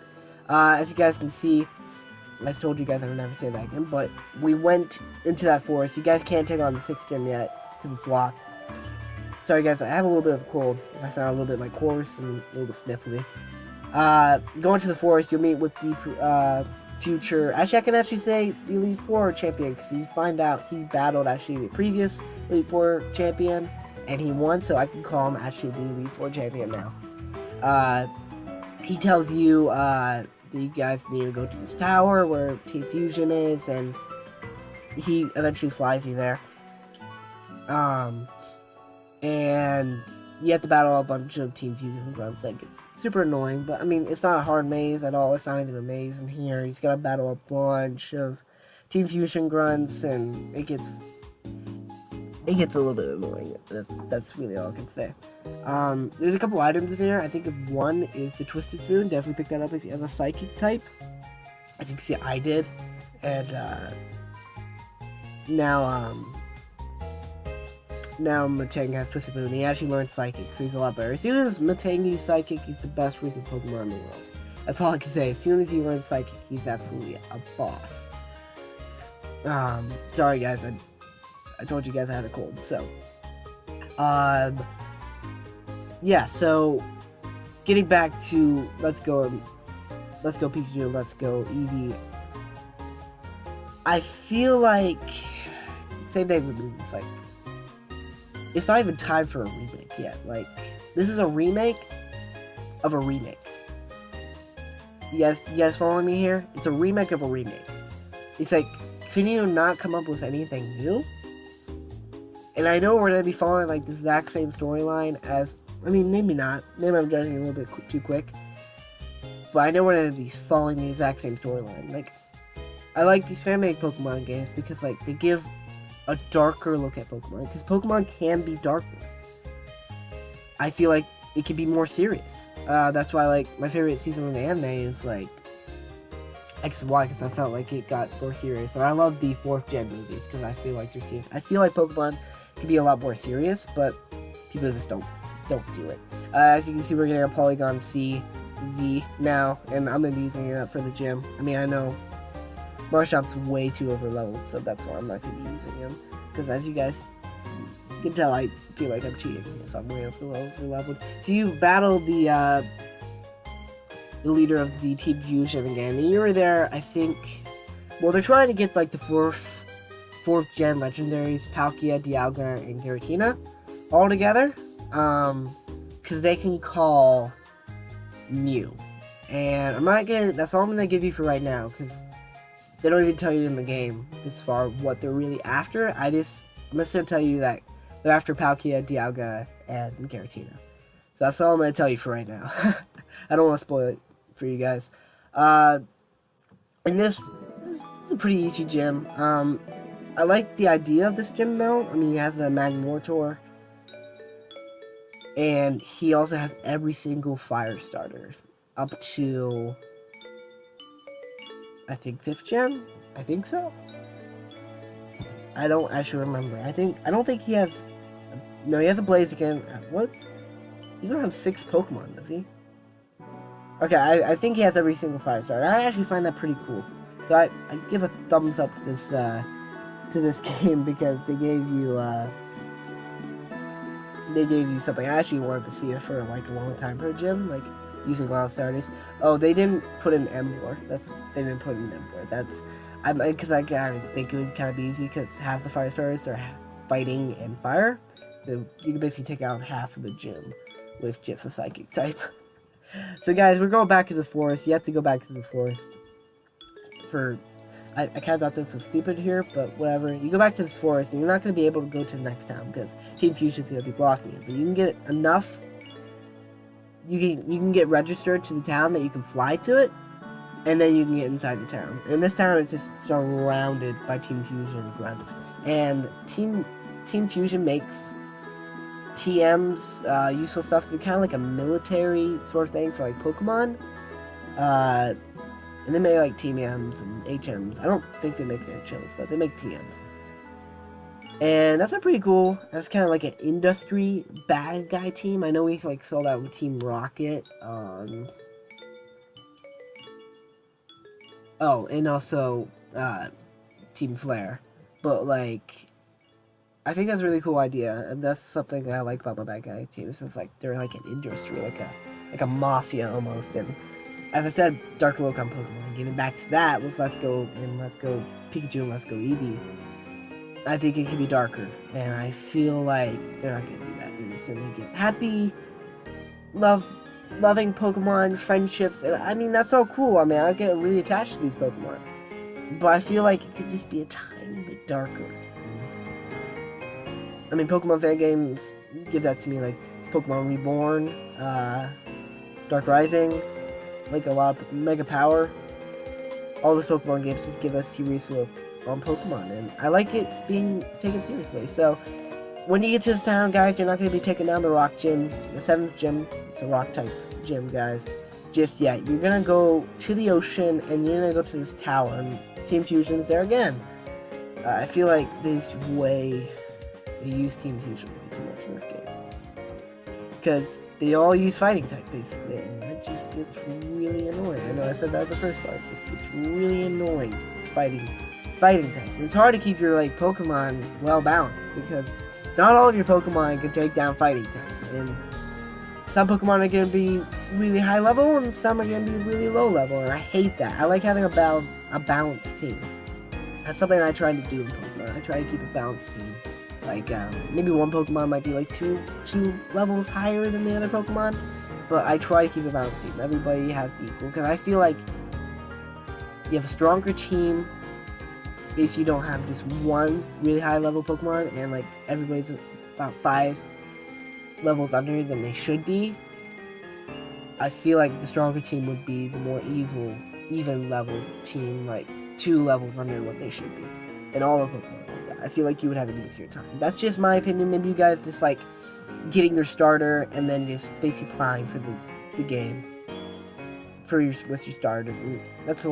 As you guys can see, I told you guys I would never say that again, but we went into that forest. You guys can't take on the 6th gym yet because it's locked. Sorry guys, I have a little bit of a cold. If I sound a little bit like hoarse and a little bit sniffly. Going to the forest, you'll meet with the future. Actually, I can actually say the Elite Four champion because you find out he battled actually the previous Elite Four champion and he won, so I can call him actually the Elite Four champion now. He tells you that you guys need to go to this tower where Team Fusion is, and he eventually flies you there. And you have to battle a bunch of Team Fusion grunts. Like, it's super annoying, but I mean, it's not a hard maze at all. It's not even a maze in here. He's gotta battle a bunch of Team Fusion grunts, and it gets a little bit annoying. That's really all I can say. There's a couple items in here. I think one is the Twisted Spoon. Definitely pick that up if you have a Psychic type. As you can see, I did. And, now Matang has Twisted Spoon. He actually learned Psychic, so he's a lot better. As soon as Matang uses Psychic, he's the best freaking Pokemon in the world. That's all I can say. As soon as he learns Psychic, he's absolutely a boss. Sorry guys, I told you guys I had a cold, so. Yeah, so, getting back to, let's go Pikachu, let's go Eevee. I feel like, same thing with me, it's like, it's not even time for a remake yet. Like, this is a remake of a remake. You guys following me here? It's a remake of a remake. It's like, can you not come up with anything new? And I know we're going to be following, like, the exact same storyline as, I mean, maybe not. Maybe I'm judging a little bit too quick. But I know we're going to be following the exact same storyline. Like, I like these fan-made Pokemon games because, like, they give a darker look at Pokemon, because Pokemon can be darker. I feel like it can be more serious. That's why, like, my favorite season of the anime is, like, X and Y, because I felt like it got more serious. And I love the 4th gen movies, because I feel like they're serious. I feel like Pokemon can be a lot more serious, but people just don't do it. As you can see, we're getting a Polygon Z now, and I'm going to be using it for the gym. I mean, I know Marshamp's way too overleveled, so that's why I'm not going to be using him. Because as you guys can tell, I feel like I'm cheating if I'm way overleveled. So you battle the leader of the Team Fusion again, and you were there, I think. Well, they're trying to get like the fourth gen legendaries, Palkia, Dialga, and Giratina all together. Because they can call Mew. And that's all I'm gonna give you for right now, because they don't even tell you in the game this far what they're really after. I'm just gonna tell you that they're after Palkia, Dialga, and Giratina. So that's all I'm gonna tell you for right now. I don't want to spoil it for you guys. And this is a pretty easy gym. I like the idea of this gym though. I mean, he has a Magmortar, and he also has every single fire starter up to, I think, 5th gen? I think so. I don't actually remember. I don't think he has, no, he has a Blaziken. What? He don't have 6 Pokemon, does he? Okay, I think he has every single fire starter. I actually find that pretty cool. So I give a thumbs up to this game, because they gave you something. I actually wanted to see it for like a long time for a gym, like using wild starters. Oh, they didn't put in Emblor. They didn't put in Emblor. Because I think it would kind of be easy, because half the fire starters are fighting and fire. So you can basically take out half of the gym with just a psychic type. So guys, we're going back to the forest. You have to go back to the forest for, I kind of thought this was stupid here, but whatever. You go back to this forest, and you're not going to be able to go to the next town, because Team Fusion's going to be blocking it. But you can get enough, you can get registered to the town that you can fly to it, and then you can get inside the town. And this town is just surrounded by Team Fusion grunts. And Team Fusion makes TMs, useful stuff. They're kind of like a military sort of thing for like Pokemon. And they make like Team M's and HMs. I don't think they make HMs, but they make TMs. And that's pretty cool. That's kind of like an industry bad guy team. I know we like saw that with Team Rocket. Oh, and also Team Flare. But like, I think that's a really cool idea, and that's something that I like about my bad guy team. It's like they're like an industry, like a mafia almost. And as I said, Dark Locan Pokemon. Getting back to that with Let's Go Pikachu and Let's Go Eevee. I think it could be darker, and I feel like they're not gonna do that. They're just gonna get happy, loving Pokemon, friendships, and I mean that's so cool. I mean I get really attached to these Pokemon, but I feel like it could just be a tiny bit darker. I mean Pokemon fan games give that to me, like Pokemon Reborn, Dark Rising, like a lot of Mega Power. All those Pokemon games just give us a serious look on Pokemon, and I like it being taken seriously. So when you get to this town, guys, you're not going to be taking down the rock gym, the 7th gym. It's a rock type gym, guys, just yet. You're going to go to the ocean, and you're going to go to this tower, and Team Fusion's there again. I feel like they use Team Fusion way too much in this game, because they all use fighting type basically, and that just gets really annoying. I know I said that at the first part. It just gets really annoying, just fighting types. It's hard to keep your like Pokemon well balanced, because not all of your Pokemon can take down fighting types, and some Pokemon are going to be really high level and some are going to be really low level, and I hate that. I like having a balanced team. That's something I try to do in Pokemon. I try to keep a balanced team. Like maybe one Pokemon might be like two levels higher than the other Pokemon, but I try to keep a balanced team. Everybody has the equal, because I feel like you have a stronger team if you don't have just one really high level Pokemon, and like everybody's about 5 levels under than they should be. I feel like the stronger team would be the more even level team, like 2 levels under what they should be. And all of Pokemon like that. I feel like you would have an easier time. That's just my opinion. Maybe you guys just like getting your starter and then just basically plowing for the game with your starter. And that's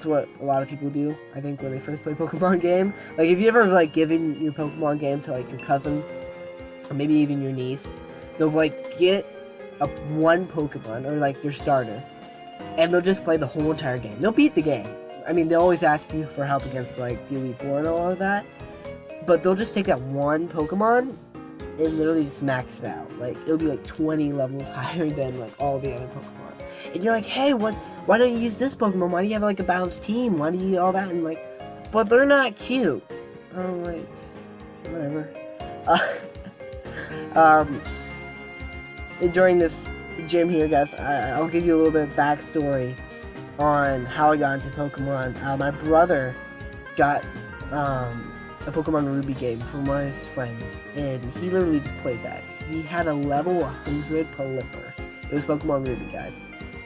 what a lot of people do, I think, when they first play Pokemon game. Like, if you ever, like, given your Pokemon game to, like, your cousin, or maybe even your niece, they'll, like, get one Pokemon, or, like, their starter, and they'll just play the whole entire game. They'll beat the game. I mean, they'll always ask you for help against, like, the Elite Four and all of that, but they'll just take that one Pokemon and literally just max it out. Like, it'll be, like, 20 levels higher than, like, all the other Pokemon. And you're like, hey, why don't you use this Pokemon? Why do you have, like, a balanced team? Why do you all that? And, like, but they're not cute. I'm like, whatever. During this gym here, guys, I'll give you a little bit of backstory on how I got into Pokemon. My brother got a Pokemon Ruby game from one of his friends, and he literally just played that. He had a level 100 Pelipper. It was Pokemon Ruby, guys.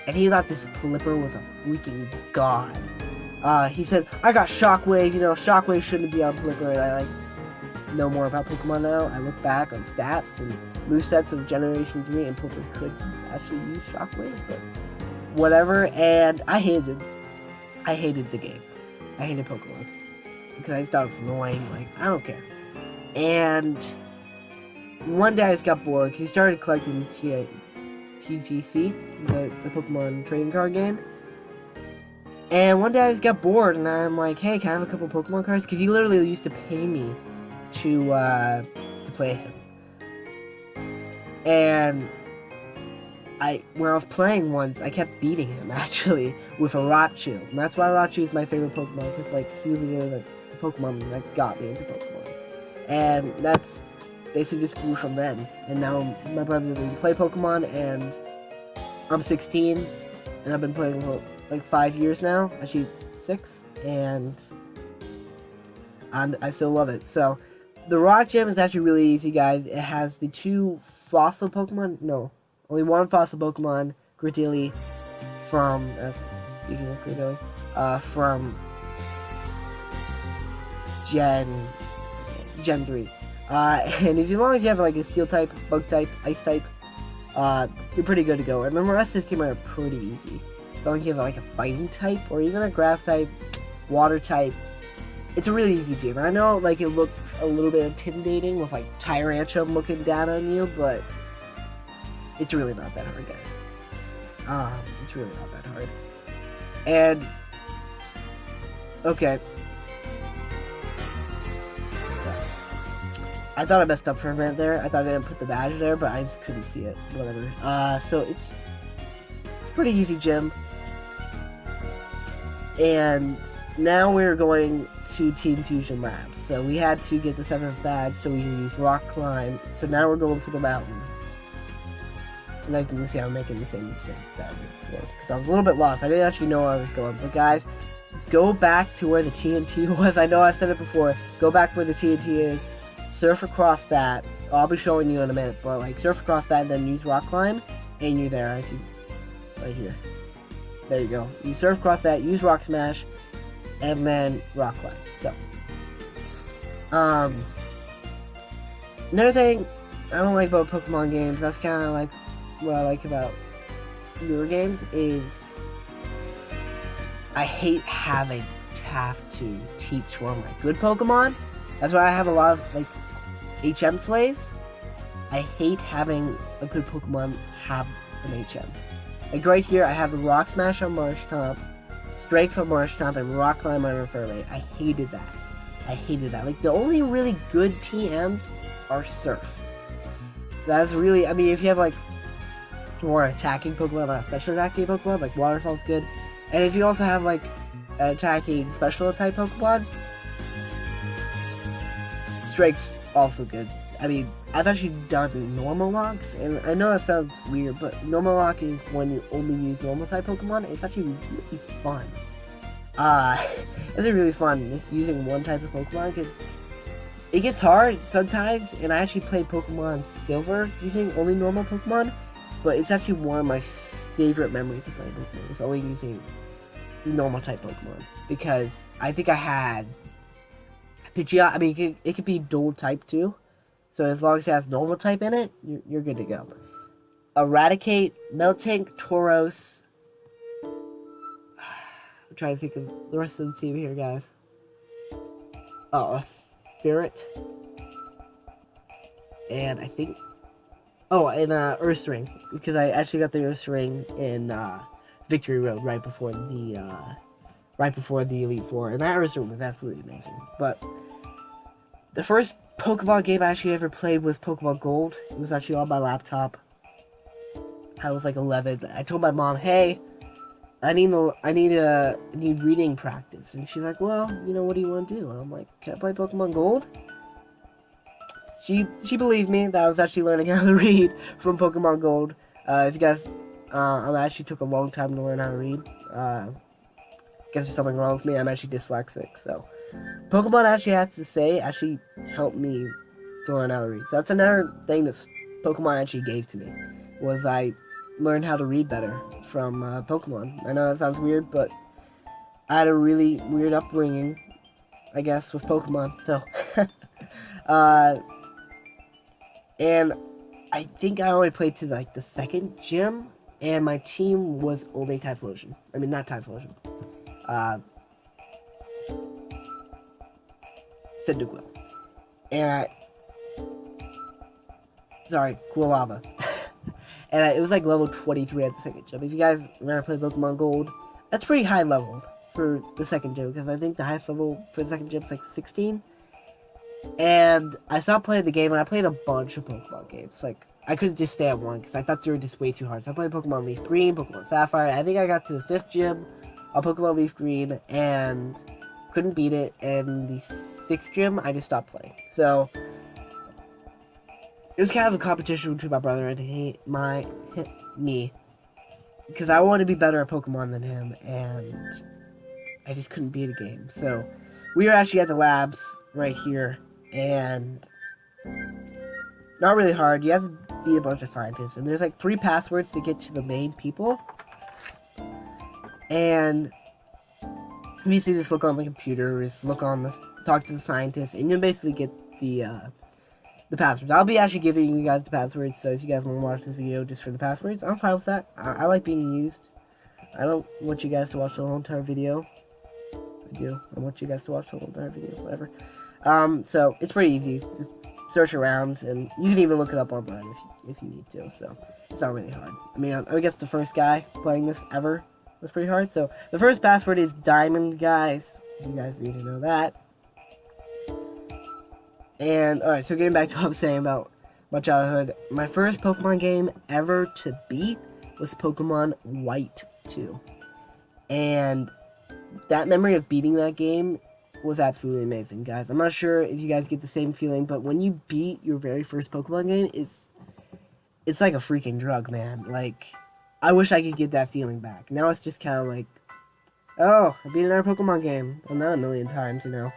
And he thought this Pelipper was a freaking god. He said, I got Shockwave, Shockwave shouldn't be on Pelipper, and I, like, know more about Pokemon now. I look back on stats and movesets of Generation 3, and Pelipper could actually use Shockwave, but whatever, and I hated the game. I hated Pokemon, because I just thought it was annoying, like, I don't care. And one day I just got bored, because he started collecting TGC, the Pokemon trading card game. And one day I just got bored, and I'm like, hey, can I have a couple Pokemon cards? Because he literally used to pay me to play him. And when I was playing once, I kept beating him, actually, with a Raichu. And that's why Raichu is my favorite Pokemon, because, like, he was really, like, the Pokemon that got me into Pokemon. And that's basically just grew from then. And now my brother doesn't play Pokemon, and I'm 16, and I've been playing for like 5 years now, actually 6, and I still love it. So the Rock Gym is actually really easy, guys. It has the 2 fossil Pokemon, no, only 1 fossil Pokemon, Gridilli, from speaking of Credo, from Gen 3. And as long as you have like a Steel type, Bug type, Ice type, you're pretty good to go. And the rest of the team are pretty easy. As long as you have like a Fighting type or even a Grass type, Water type, it's a really easy gym. I know like it looked a little bit intimidating with like Tyrantrum looking down on you, but it's really not that hard, guys. It's really not that hard. And okay. I thought I messed up for a minute there. I thought I didn't put the badge there, but I just couldn't see it. Whatever. So it's a pretty easy gym. And now we're going to Team Fusion Labs. So we had to get the 7th badge so we can use Rock Climb. So now we're going for the mountain. And as you can see, I'm making the same mistake that I did before. Because I was a little bit lost. I didn't actually know where I was going. But guys, go back to where the TNT was. I know I've said it before. Go back where the TNT is. Surf across that. I'll be showing you in a minute, but like surf across that and then use Rock Climb, and you're there. I see right here. There you go. You surf across that, use Rock Smash, and then Rock Climb. So, another thing I don't like about Pokemon games, that's kind of like what I like about newer games, is I hate having to have to teach one of my good Pokemon. That's why I have a lot of like HM slaves. I hate having a good Pokemon have an HM. Like right here, I have a Rock Smash on Marshtomp, Strength on Marshtomp, and Rock Climb on Referme. I hated that. I hated that. Like the only really good TMs are Surf. That's really, I mean, if you have like more attacking Pokemon, not special attacking Pokemon, like Waterfall's good. And if you also have like attacking special type Pokemon, Strike's also good. I mean, I've actually done normal locks, and I know that sounds weird, but normal lock is when you only use normal type Pokemon. It's actually really fun. It's really fun just using one type of Pokemon, because it gets hard sometimes, and I actually played Pokemon Silver using only normal Pokemon, but it's actually one of my favorite memories of playing Pokemon. It's only using normal type Pokemon, because I think I had Pidgeot. I mean, it could be dual type too, so as long as it has normal type in it, you're good to go. Eradicate, Meltank, Tauros. I'm trying to think of the rest of the team here, guys. Oh, Ferret. And I think... Oh, and Earth Ring. Because I actually got the Earth Ring in Victory Road right before the Elite Four. And that Earth Ring was absolutely amazing. But the first Pokemon game I actually ever played was Pokemon Gold. It was actually on my laptop. I was like 11. I told my mom, hey, I need reading practice. And she's like, well, you know, what do you want to do? And I'm like, can I play Pokemon Gold? She believed me that I was actually learning how to read from Pokemon Gold. If you guys, I actually took a long time to learn how to read. Guess there's something wrong with me. I'm actually dyslexic, so Pokemon actually has to say actually helped me to learn how to read. So that's another thing that Pokemon actually gave to me, was I learned how to read better from Pokemon. I know that sounds weird, but I had a really weird upbringing, I guess, with Pokemon. So, and I think I only played to like the second gym, and my team was only Typhlosion. I mean, not Typhlosion. Cyndaquil. And Quilava. And it was like level 23 at the second gym. If you guys remember playing Pokemon Gold, that's pretty high level for the second gym, because I think the highest level for the second gym is like 16. And I stopped playing the game, and I played a bunch of Pokemon games. Like, I couldn't just stay at one, because I thought they were just way too hard. So I played Pokemon Leaf Green, Pokemon Sapphire. I think I got to the 5th gym on Pokemon Leaf Green, and couldn't beat it. And the 6th gym, I just stopped playing. So it was kind of a competition between my brother and me, because I wanted to be better at Pokemon than him, and I just couldn't beat a game. So we were actually at the labs right here, and not really hard. You have to be a bunch of scientists, and there's like 3 passwords to get to the main people. And you basically just look on the computer, just look on the, talk to the scientist, and you'll basically get the passwords. I'll be actually giving you guys the passwords, so if you guys want to watch this video just for the passwords, I'm fine with that. I like being used. I don't want you guys to watch the whole entire video. I do. I want you guys to watch the whole entire video, whatever. So it's pretty easy. Just search around, and you can even look it up online if you need to. So it's not really hard. I mean, I guess the first guy playing this ever was pretty hard. So the first password is Diamond, guys. You guys need to know that. And alright, so getting back to what I was saying about my childhood, my first Pokemon game ever to beat was Pokemon White 2. And that memory of beating that game was absolutely amazing, guys. I'm not sure if you guys get the same feeling, but when you beat your very first Pokemon game, it's like a freaking drug, man. Like, I wish I could get that feeling back. Now it's just kind of like, oh, I beat another Pokemon game. Well, not a million times, you know.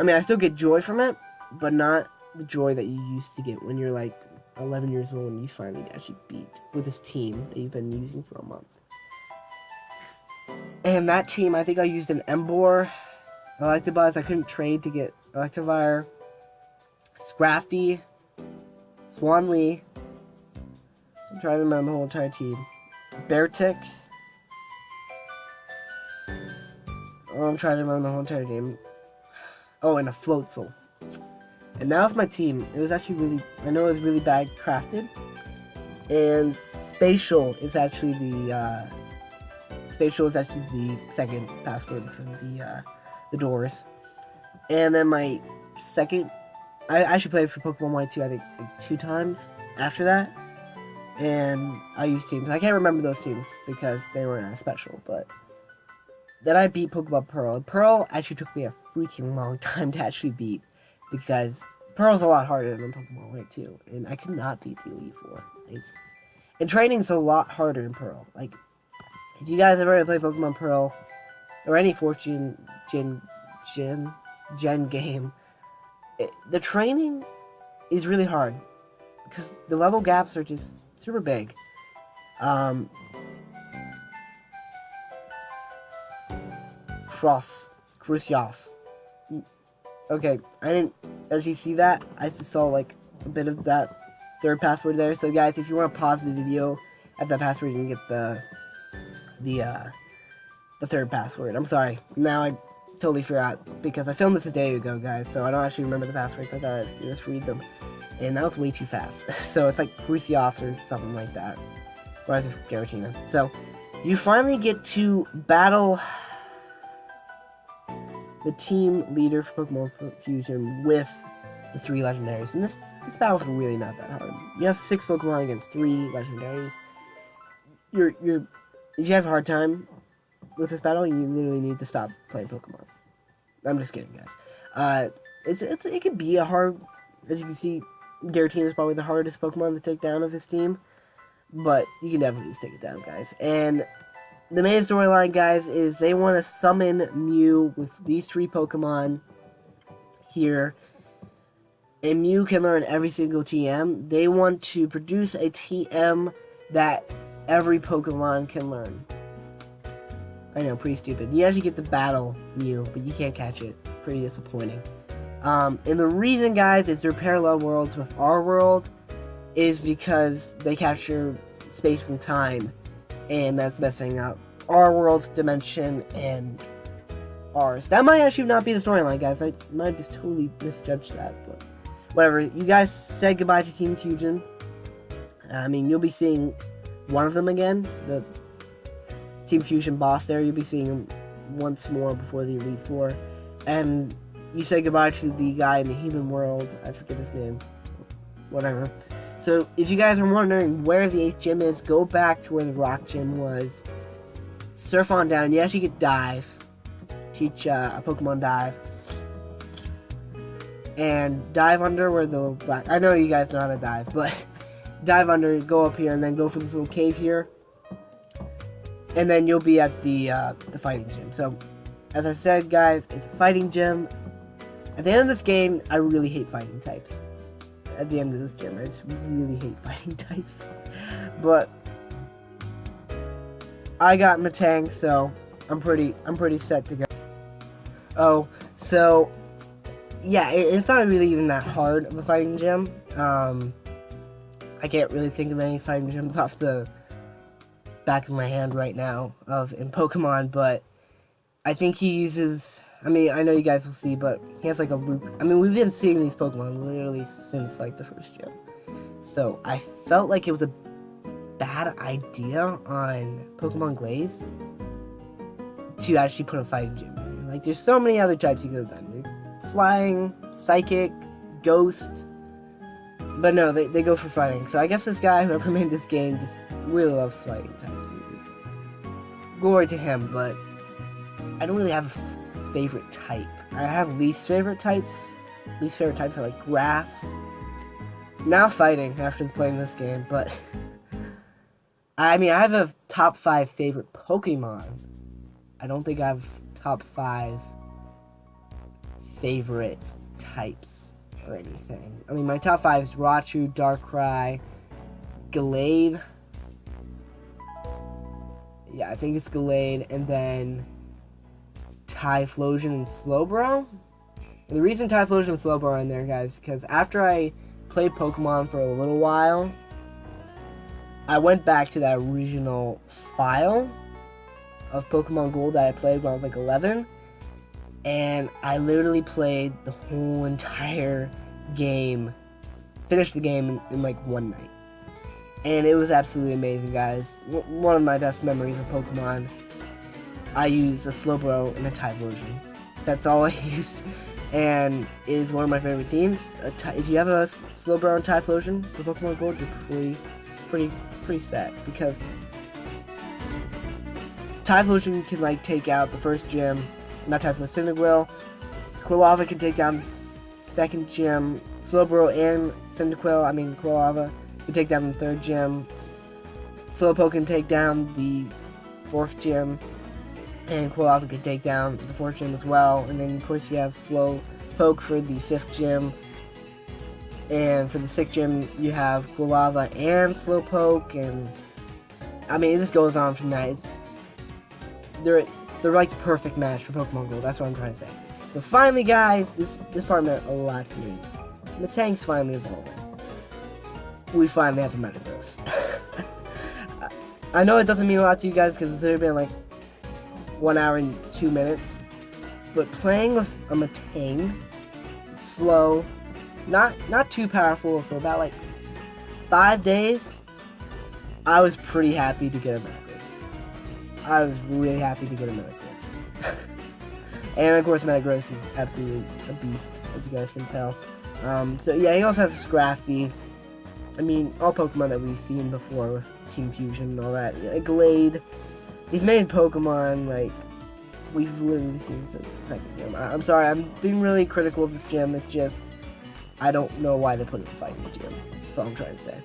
I mean, I still get joy from it, but not the joy that you used to get when you're like 11 years old and you finally actually beat with this team that you've been using for a month. And that team, I think I used an Emboar, Electabuzz. I couldn't trade to get Electivire, Scrafty, Swanlee. I'm trying to remember the whole entire team. Beartick. Oh, I'm trying to remember the whole entire team. Oh, and a Floatzel. And that was my team. It was actually really, I know it was really bad crafted. And Spatial is actually the second password for the doors. And then my second, I actually played for Pokemon White 2, I think, like 2 times after that. And I used teams. I can't remember those teams because they weren't as special, but then I beat Pokemon Pearl. And Pearl actually took me a freaking long time to actually beat because Pearl's a lot harder than Pokemon White 2, and I could not beat the Elite Four. And training's a lot harder in Pearl. Like, if you guys have ever played Pokemon Pearl or any Gen game, the training is really hard because the level gaps are just super big. Crucias. Okay, I didn't actually see that. I just saw like a bit of that third password there. So guys, if you want to pause the video at that password, you can get the third password. I'm sorry. Now I totally forgot because I filmed this a day ago, guys. So I don't actually remember the passwords. I thought I could just read them, and that was way too fast. So it's like Crucias or something like that. Or as Giratina. So you finally get to battle the team leader for Pokemon Fusion with the 3 legendaries. And this battle's really not that hard. You have 6 Pokemon against 3 legendaries. If you have a hard time with this battle, you literally need to stop playing Pokemon. I'm just kidding, guys. It could be a hard, as you can see, Giratina is probably the hardest Pokemon to take down of his team. But you can definitely just take it down, guys. And the main storyline, guys, is they want to summon Mew with these 3 Pokemon here. And Mew can learn every single TM. They want to produce a TM that every Pokemon can learn. I know, pretty stupid. You actually get to battle Mew, but you can't catch it. Pretty disappointing. And the reason, guys, is they're parallel worlds with our world is because they capture space and time. And that's messing up our world's dimension and ours. That might actually not be the storyline, guys. I might just totally misjudge that, but whatever. You guys said goodbye to Team Fusion. I mean, you'll be seeing one of them again. The Team Fusion boss there, you'll be seeing him once more before the Elite Four. And you say goodbye to the guy in the human world. I forget his name. Whatever. So, if you guys are wondering where the 8th gym is, go back to where the rock gym was. Surf on down. You actually get dive. Teach a Pokemon dive. And dive under where the black... I know you guys know how to dive, but dive under, go up here, and then go for this little cave here. And then you'll be at the fighting gym. So, as I said, guys, it's a fighting gym. At the end of this game, I really hate fighting types. At the end of this gym, I just really hate fighting types. But I got Metang, so I'm pretty set to go. Oh, so yeah, it's not really even that hard of a fighting gym. I can't really think of any fighting gyms off the back of my hand right now in Pokemon, but I think he uses. I mean, I know you guys will see, but he has like a loop. I mean, we've been seeing these Pokemon literally since like the first gym, so I felt like it was a bad idea on Pokemon Glazed to actually put a fighting gym in here. Like, there's so many other types you could have done. Flying, Psychic, Ghost. But no, they go for fighting. So I guess this guy, whoever made this game, just really loves fighting types. Glory to him, but I don't really have a favorite type. I have least favorite types. Least favorite types are like Grass. Now fighting after playing this game, but I mean, I have a top 5 favorite Pokemon. I don't think I have top 5 favorite types or anything. I mean, my top 5 is Raichu, Darkrai, Glade. Yeah, I think it's Glade, and then Typhlosion and Slowbro. And the reason Typhlosion and Slowbro are in there, guys, because after I played Pokemon for a little while, I went back to that original file of Pokemon Gold that I played when I was like 11, and I literally played the whole entire game, finished the game in like one night, and it was absolutely amazing, guys. One of my best memories of Pokemon. I used a Slowbro and a Typhlosion. That's all I used, and it is one of my favorite teams. If you have a Slowbro and Typhlosion for Pokemon Gold, you're pretty set, because Typhlosion can like take out the first gym, not Typhlosion, Cyndaquil. Quilava can take down the second gym. Slowbro and Quilava can take down the third gym. Slowpoke can take down the fourth gym, and Quilava can take down the fourth gym as well. And then of course you have Slowpoke for the fifth gym. And for the sixth gym, you have Quilava and Slowpoke, and I mean, it just goes on from that. They're like the perfect match for Pokemon Gold. That's what I'm trying to say. But finally, guys, this part meant a lot to me. Metang's finally evolving. We finally have a Metagross. I know it doesn't mean a lot to you guys because it's already been like 1 hour and 2 minutes. But playing with a Metang, slow, not too powerful, for about like 5 days, I was pretty happy to get a Metagross. I was really happy to get a Metagross. And of course Metagross is absolutely a beast, as you guys can tell. So yeah, he also has a Scrafty. I mean, all Pokemon that we've seen before with Team Fusion and all that. Yeah, Glade. He's made Pokemon like we've literally seen since the second gym. I'm sorry, I'm being really critical of this gym. It's just, I don't know why they put it in the fighting gym. That's all I'm trying to say.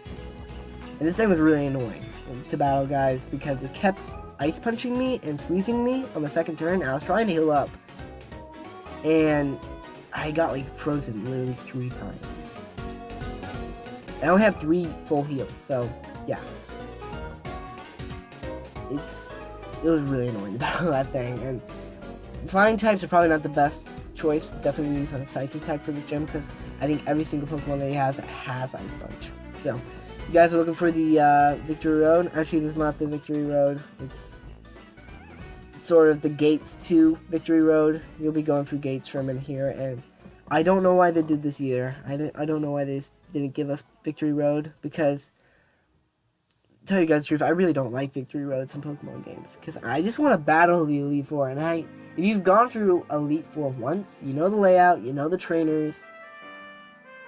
And this thing was really annoying to battle, guys, because it kept ice punching me and freezing me on the second turn. I was trying to heal up, and I got like frozen literally 3 times. I only have 3 full heals, so yeah. It was really annoying to battle that thing, and flying types are probably not the best choice. Definitely use a Psychic type for this gym, because I think every single Pokemon that he has Ice Punch. So, you guys are looking for the Victory Road. Actually, this is not the Victory Road. It's sort of the gates to Victory Road. You'll be going through gates from in here, and I don't know why they did this either. I don't know why they didn't give us Victory Road, because to tell you guys the truth, I really don't like Victory Roads in Pokemon games, because I just want to battle the Elite Four, and if you've gone through Elite Four once, you know the layout, you know the trainers,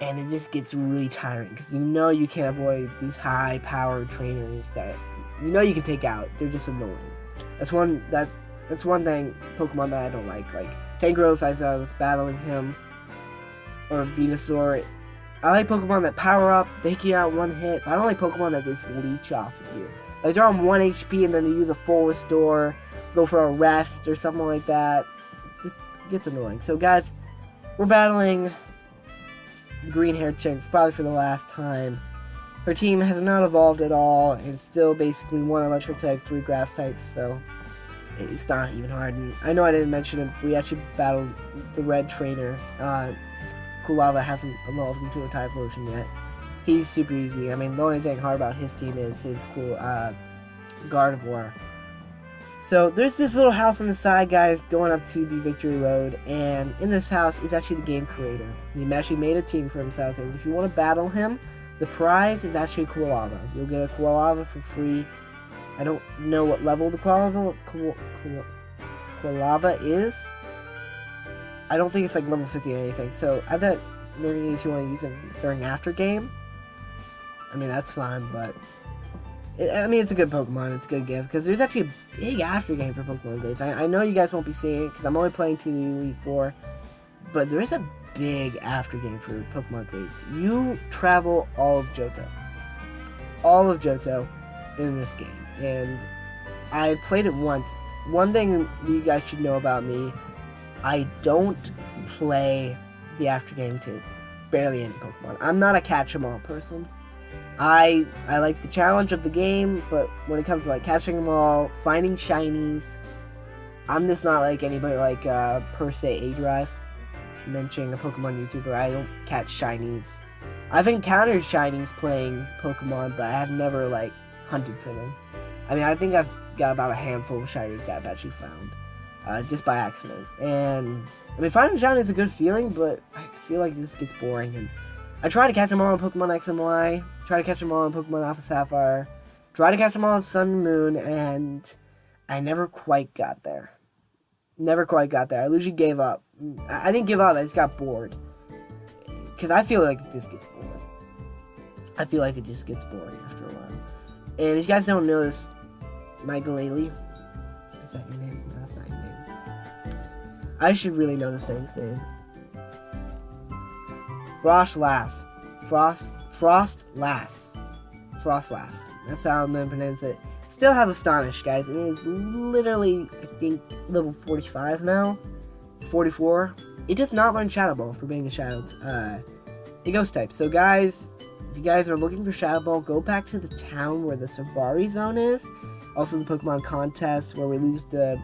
and it just gets really tiring, because you know you can't avoid these high-powered trainers that you know you can take out. They're just annoying. That's one thing Pokemon that I don't like. Like Tangrowth, as I was battling him, or Venusaur. I like Pokemon that power up, they take you out one hit, but I don't like Pokemon that just leech off of you. Like they're on 1 HP and then they use a full restore, go for a rest or something like that. It just gets annoying. So guys, we're battling the green haired chick probably for the last time. her team has not evolved at all, and still basically 1 electric type, 3 grass types, so it's not even hard. And I know I didn't mention it, we actually battled the red trainer. Kulava hasn't evolved into a Typhlosion yet. He's super easy. I mean, the only thing hard about his team is his cool Gardevoir. So there's this little house on the side, guys, going up to the Victory Road, and in this house is actually the game creator. He actually made a team for himself, and if you want to battle him, the prize is actually a Quilava. You'll get a Quilava for free. I don't know what level the Quilava is. I don't think it's like level 50 or anything, so I thought maybe if you want to use it during after game, I mean, that's fine, but I mean, it's a good Pokemon, it's a good gift, because there's actually a big after game for Pokemon Glazed. I know you guys won't be seeing it, because I'm only playing 2 Elite 4, but there is a big after game for Pokemon Glazed. You travel all of Johto. All of Johto in this game, and I've played it once. One thing you guys should know about me, I don't play the after game to barely any Pokemon. I'm not a catch-em-all person. I like the challenge of the game, but when it comes to like catching them all, finding shinies, I'm just not like anybody like per se A-Drive. Mentioning a Pokemon YouTuber, I don't catch shinies. I've encountered shinies playing Pokemon, but I have never like hunted for them. I mean, I think I've got about a handful of shinies that I've actually found just by accident. And I mean, finding shinies is a good feeling, but I feel like this gets boring. And I try to catch them all on Pokemon X and Y. Try to catch them all on Pokemon Alpha Sapphire. Try to catch them all on Sun and Moon, and I never quite got there. Never quite got there. I literally gave up. I didn't give up, I just got bored. Because I feel like this gets bored. I feel like it just gets boring after a while. And if you guys don't know this, Michael Laley, is that your name? No, that's not your name. I should really know this thing's name. Frostlass. That's how I'm gonna pronounce it. Still has Astonish, guys. It is literally, I think, level 45 now. 44. It does not learn Shadow Ball for being a Ghost type. So, guys, if you guys are looking for Shadow Ball, go back to the town where the Safari Zone is. Also, the Pokemon contest where we lose the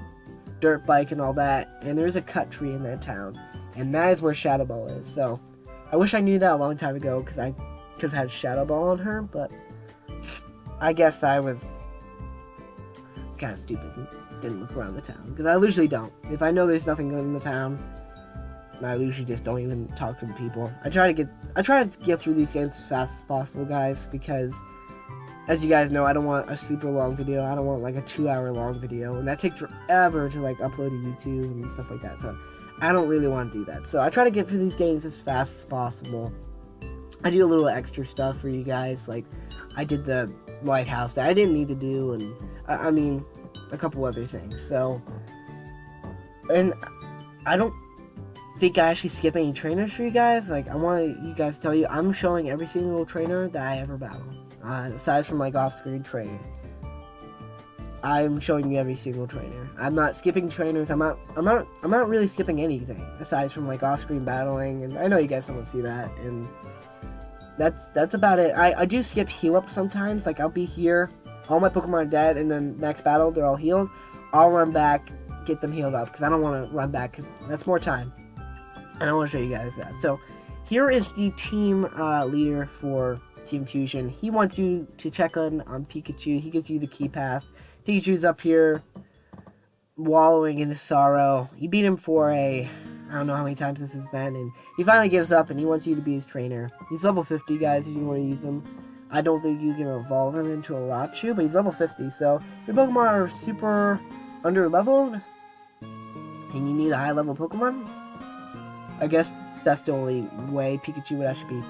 dirt bike and all that. And there's a cut tree in that town. And that is where Shadow Ball is. So, I wish I knew that a long time ago because I could have had Shadow Ball on her, but I guess I was kind of stupid and didn't look around the town, because I usually don't. If I know there's nothing good in the town, I usually just don't even talk to the people. I try to get through these games as fast as possible, guys, because as you guys know, I don't want a super long video. I don't want like a 2-hour long video, and that takes forever to like upload to YouTube and stuff like that. So I don't really want to do that. So I try to get through these games as fast as possible. I do a little extra stuff for you guys, like I did the lighthouse that I didn't need to do, and I mean a couple other things. So, and I don't think I actually skip any trainers for you guys. Like, I want you guys to tell you, I'm showing every single trainer that I ever battle, aside from like off-screen training. I'm showing you every single trainer. I'm not skipping trainers. I'm not really skipping anything aside from like off-screen battling. And I know you guys don't want to see that. And that's about it. I do skip heal up sometimes. Like, I'll be here, all my Pokemon are dead, and then next battle they're all healed. I'll run back, get them healed up, because I don't want to run back, because that's more time. And I want to show you guys that. So here is the team leader for Team Fusion. He wants you to check on Pikachu. He gives you the key pass. Pikachu's up here wallowing in his sorrow. You beat him for I don't know how many times this has been, and he finally gives up and he wants you to be his trainer. He's level 50, guys, if you want to use him. I don't think you can evolve him into a Raichu, but he's level 50, so your Pokemon are super under-leveled, and you need a high-level Pokemon. I guess that's the only way Pikachu would actually be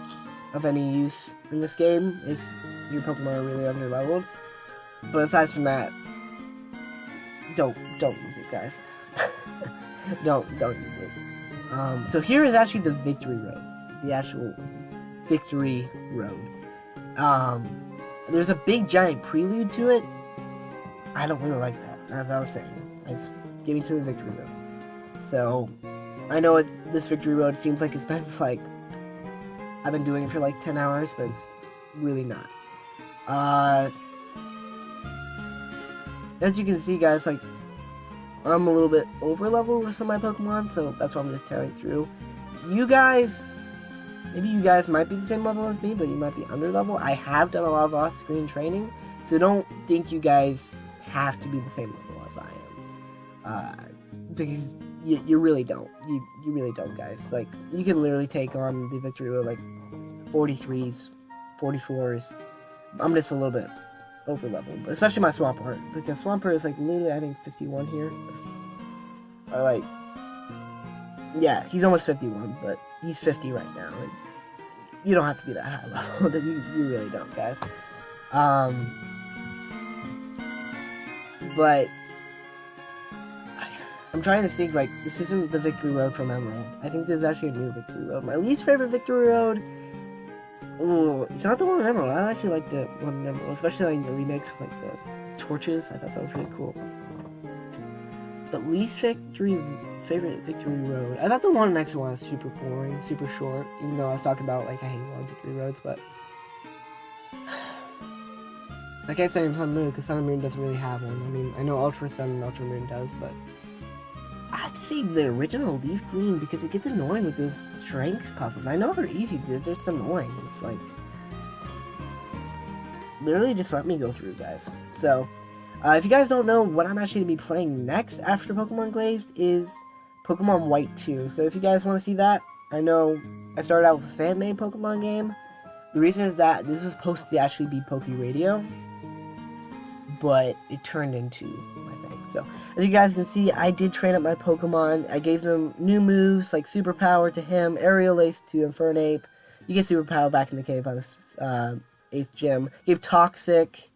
of any use in this game, is your Pokemon are really under-leveled. But aside from that, don't use it, guys. don't use it. So here is actually the Victory Road. The actual Victory Road. There's a big giant prelude to it. I don't really like that, as I was saying. It's getting to the Victory Road. So, I know this Victory Road seems like it's been like, I've been doing it for like 10 hours, but it's really not. As you can see, guys, like, I'm a little bit over level with some of my Pokemon, so that's why I'm just tearing through. You guys, maybe you guys might be the same level as me, but you might be under level. I have done a lot of off-screen training, so don't think you guys have to be the same level as I am. Because you really don't. You really don't, guys. Like, you can literally take on the Victory Road, like, 43s, 44s. I'm just a little bit over level, especially my Swampert, because Swampert is like literally, I think, 51 here, or like, yeah, he's almost 51, but he's 50 right now, and you don't have to be that high level. you really don't, guys. But I'm trying to think, like, this isn't the Victory Road from Emerald. I think this is actually a new Victory Road. My least favorite Victory Road, ooh, it's not the one in Emerald. I actually like the one in Emerald, especially like the remix of like the torches. I thought that was really cool. But least favorite Victory Road. I thought the one next one was super boring, super short. Even though I was talking about like I hate long Victory Roads, but I can't say in Sun and Moon because Sun and Moon doesn't really have one. I mean, I know Ultra Sun and Ultra Moon does, but I have to say the original Leaf Green because it gets annoying with those strength puzzles. I know they're easy, they're just annoying. Just like, literally just let me go through, guys. So, if you guys don't know, what I'm actually going to be playing next after Pokemon Glazed is Pokemon White 2. So if you guys want to see that, I know I started out with a fan-made Pokemon game. The reason is that this was supposed to actually be Poke Radio, but it turned into my thing. So, as you guys can see, I did train up my Pokemon. I gave them new moves, like Super Power to him, Aerial Ace to Infernape. You get Super Power back in the cave by the 8th gym. Gave Toxic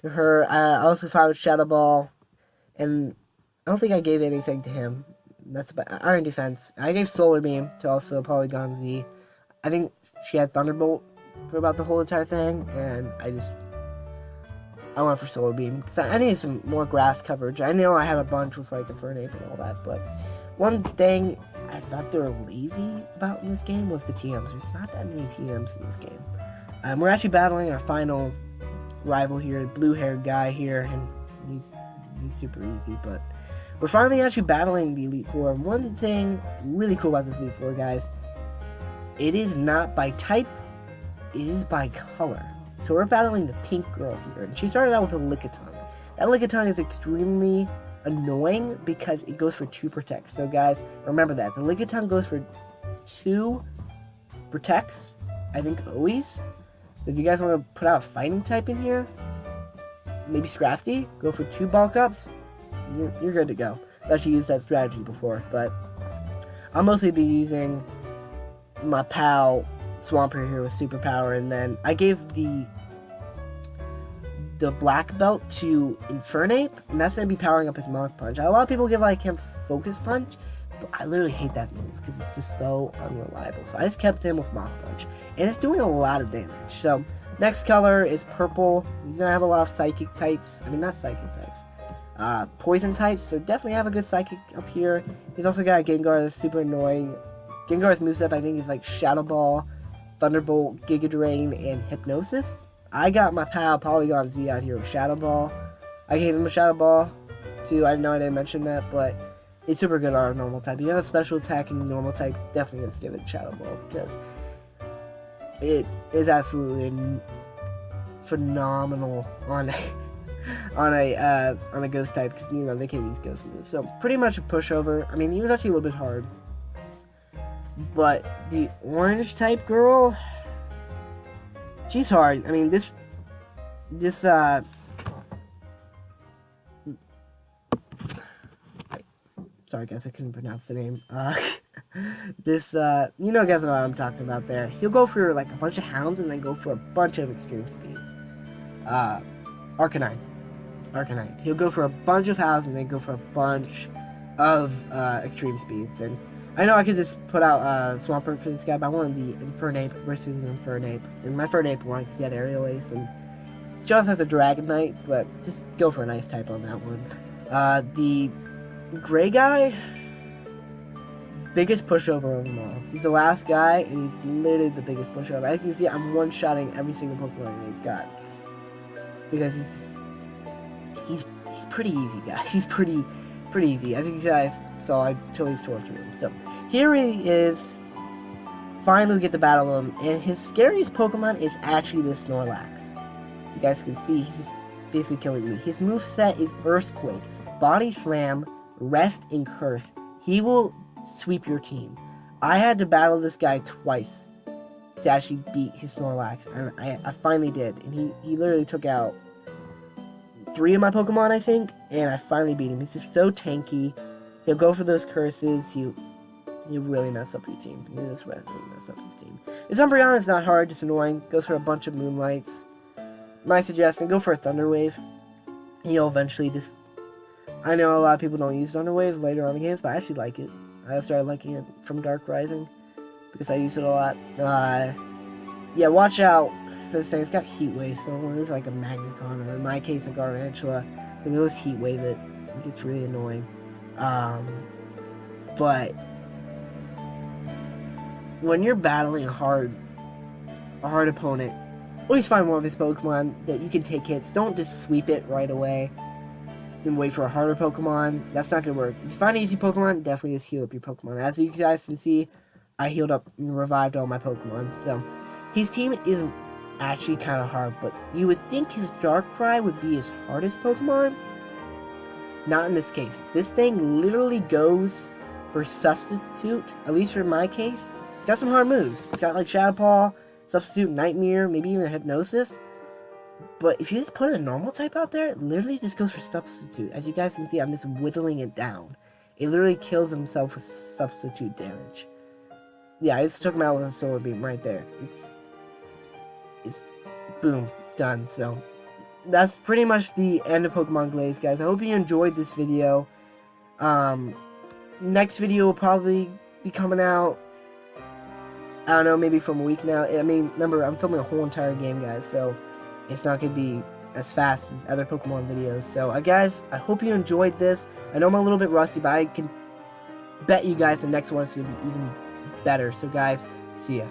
to her. I also fired Shadow Ball, and I don't think I gave anything to him. That's about Iron Defense. I gave Solar Beam to also Polygon V. I think she had Thunderbolt for about the whole entire thing, and I went for Solar Beam because I needed some more grass coverage. I know I had a bunch with like Infernape and all that, but one thing I thought they were lazy about in this game was the TMs. There's not that many TMs in this game. We're actually battling our final rival here, blue-haired guy here, and he's super easy, but we're finally actually battling the Elite Four. And one thing really cool about this Elite Four, guys, it is not by type, it is by color. So we're battling the pink girl here, and she started out with a Lickitung. That Lickitung is extremely annoying because it goes for 2 protects. So guys, remember that. The Lickitung goes for 2 protects, I think always. So if you guys want to put out a fighting type in here, maybe Scrafty, go for 2 bulk ups, you're good to go. I've actually used that strategy before, but I'll mostly be using my pal Swampert here with Super Power, and then I gave the black belt to Infernape, and that's going to be powering up his Mach Punch. A lot of people give like him Focus Punch, but I literally hate that move because it's just so unreliable. So I just kept him with Mach Punch, and it's doing a lot of damage. So next color is purple. He's going to have a lot of Psychic types. I mean, not Psychic types. Poison types, so definitely have a good Psychic up here. He's also got a Gengar that's super annoying. Gengar's moveset, I think, is like Shadow Ball, Thunderbolt, Giga Drain, and Hypnosis. I got my pal Polygon Z out here with Shadow Ball. I gave him a Shadow Ball, too. I know I didn't mention that, but it's super good on a normal type. You have a special attack in the normal type, definitely let's give it a Shadow Ball, because it is absolutely phenomenal on a ghost type, because, you know, they can use ghost moves. So, pretty much a pushover. I mean, he was actually a little bit hard. But the orange type girl, she's hard. I mean, this sorry guys, I couldn't pronounce the name. You know guys what I'm talking about there. He'll go for like a bunch of hounds and then go for a bunch of extreme speeds. Arcanine. He'll go for a bunch of hounds and then go for a bunch of extreme speeds. And I know I could just put out Swampert for this guy, but I wanted the Infernape versus Infernape. And my Infernape won because he had Aerial Ace, and just has a Dragonite, but just go for a nice type on that one. The gray guy, biggest pushover of them all. He's the last guy, and he's literally the biggest pushover. As you can see, I'm one-shotting every single Pokemon he's got. Because he's pretty easy, guys. He's pretty easy. As you guys saw, I totally tortured him. So, here he is. Finally, we get to battle him, and his scariest Pokemon is actually this Snorlax. As you guys can see, he's basically killing me. His moveset is Earthquake, Body Slam, Rest, and Curse. He will sweep your team. I had to battle this guy twice to actually beat his Snorlax, and I finally did. And he literally took out 3 of my Pokemon, I think, and I finally beat him. He's just so tanky. He'll go for those curses. He'll really mess up your team. He'll just really mess up his team. His Umbreon is not hard, just annoying. Goes for a bunch of Moonlights. My suggestion, go for a Thunder Wave. He'll eventually just... I know a lot of people don't use Thunder Waves later on in the games, but I actually like it. I started liking it from Dark Rising because I use it a lot. Yeah, watch out for this thing. It's got Heat Wave, so it's like a Magneton, or in my case, a Gargantua. But it was Heat Wave that gets really annoying. But when you're battling a hard opponent, always find one of his Pokemon that you can take hits. Don't just sweep it right away and wait for a harder Pokemon. That's not going to work. If you find an easy Pokemon, definitely just heal up your Pokemon. As you guys can see, I healed up and revived all my Pokemon. So, his team isn't actually kind of hard, but you would think his Darkrai would be his hardest Pokemon. Not in this case. This thing literally goes for Substitute, at least for my case. It's got some hard moves. It's got like Shadow Paw, Substitute, Nightmare, maybe even Hypnosis. But if you just put a normal type out there, it literally just goes for Substitute. As you guys can see, I'm just whittling it down. It literally kills himself with Substitute damage. Yeah, I just took him out with a Solar Beam right there. It's boom, done. So, that's pretty much the end of Pokemon Glazed, guys. I hope you enjoyed this video. Next video will probably be coming out, I don't know, maybe from a week now. I mean, remember, I'm filming a whole entire game, guys, so it's not going to be as fast as other Pokemon videos. So, guys, I hope you enjoyed this. I know I'm a little bit rusty, but I can bet you guys the next one is going to be even better. So, guys, see ya.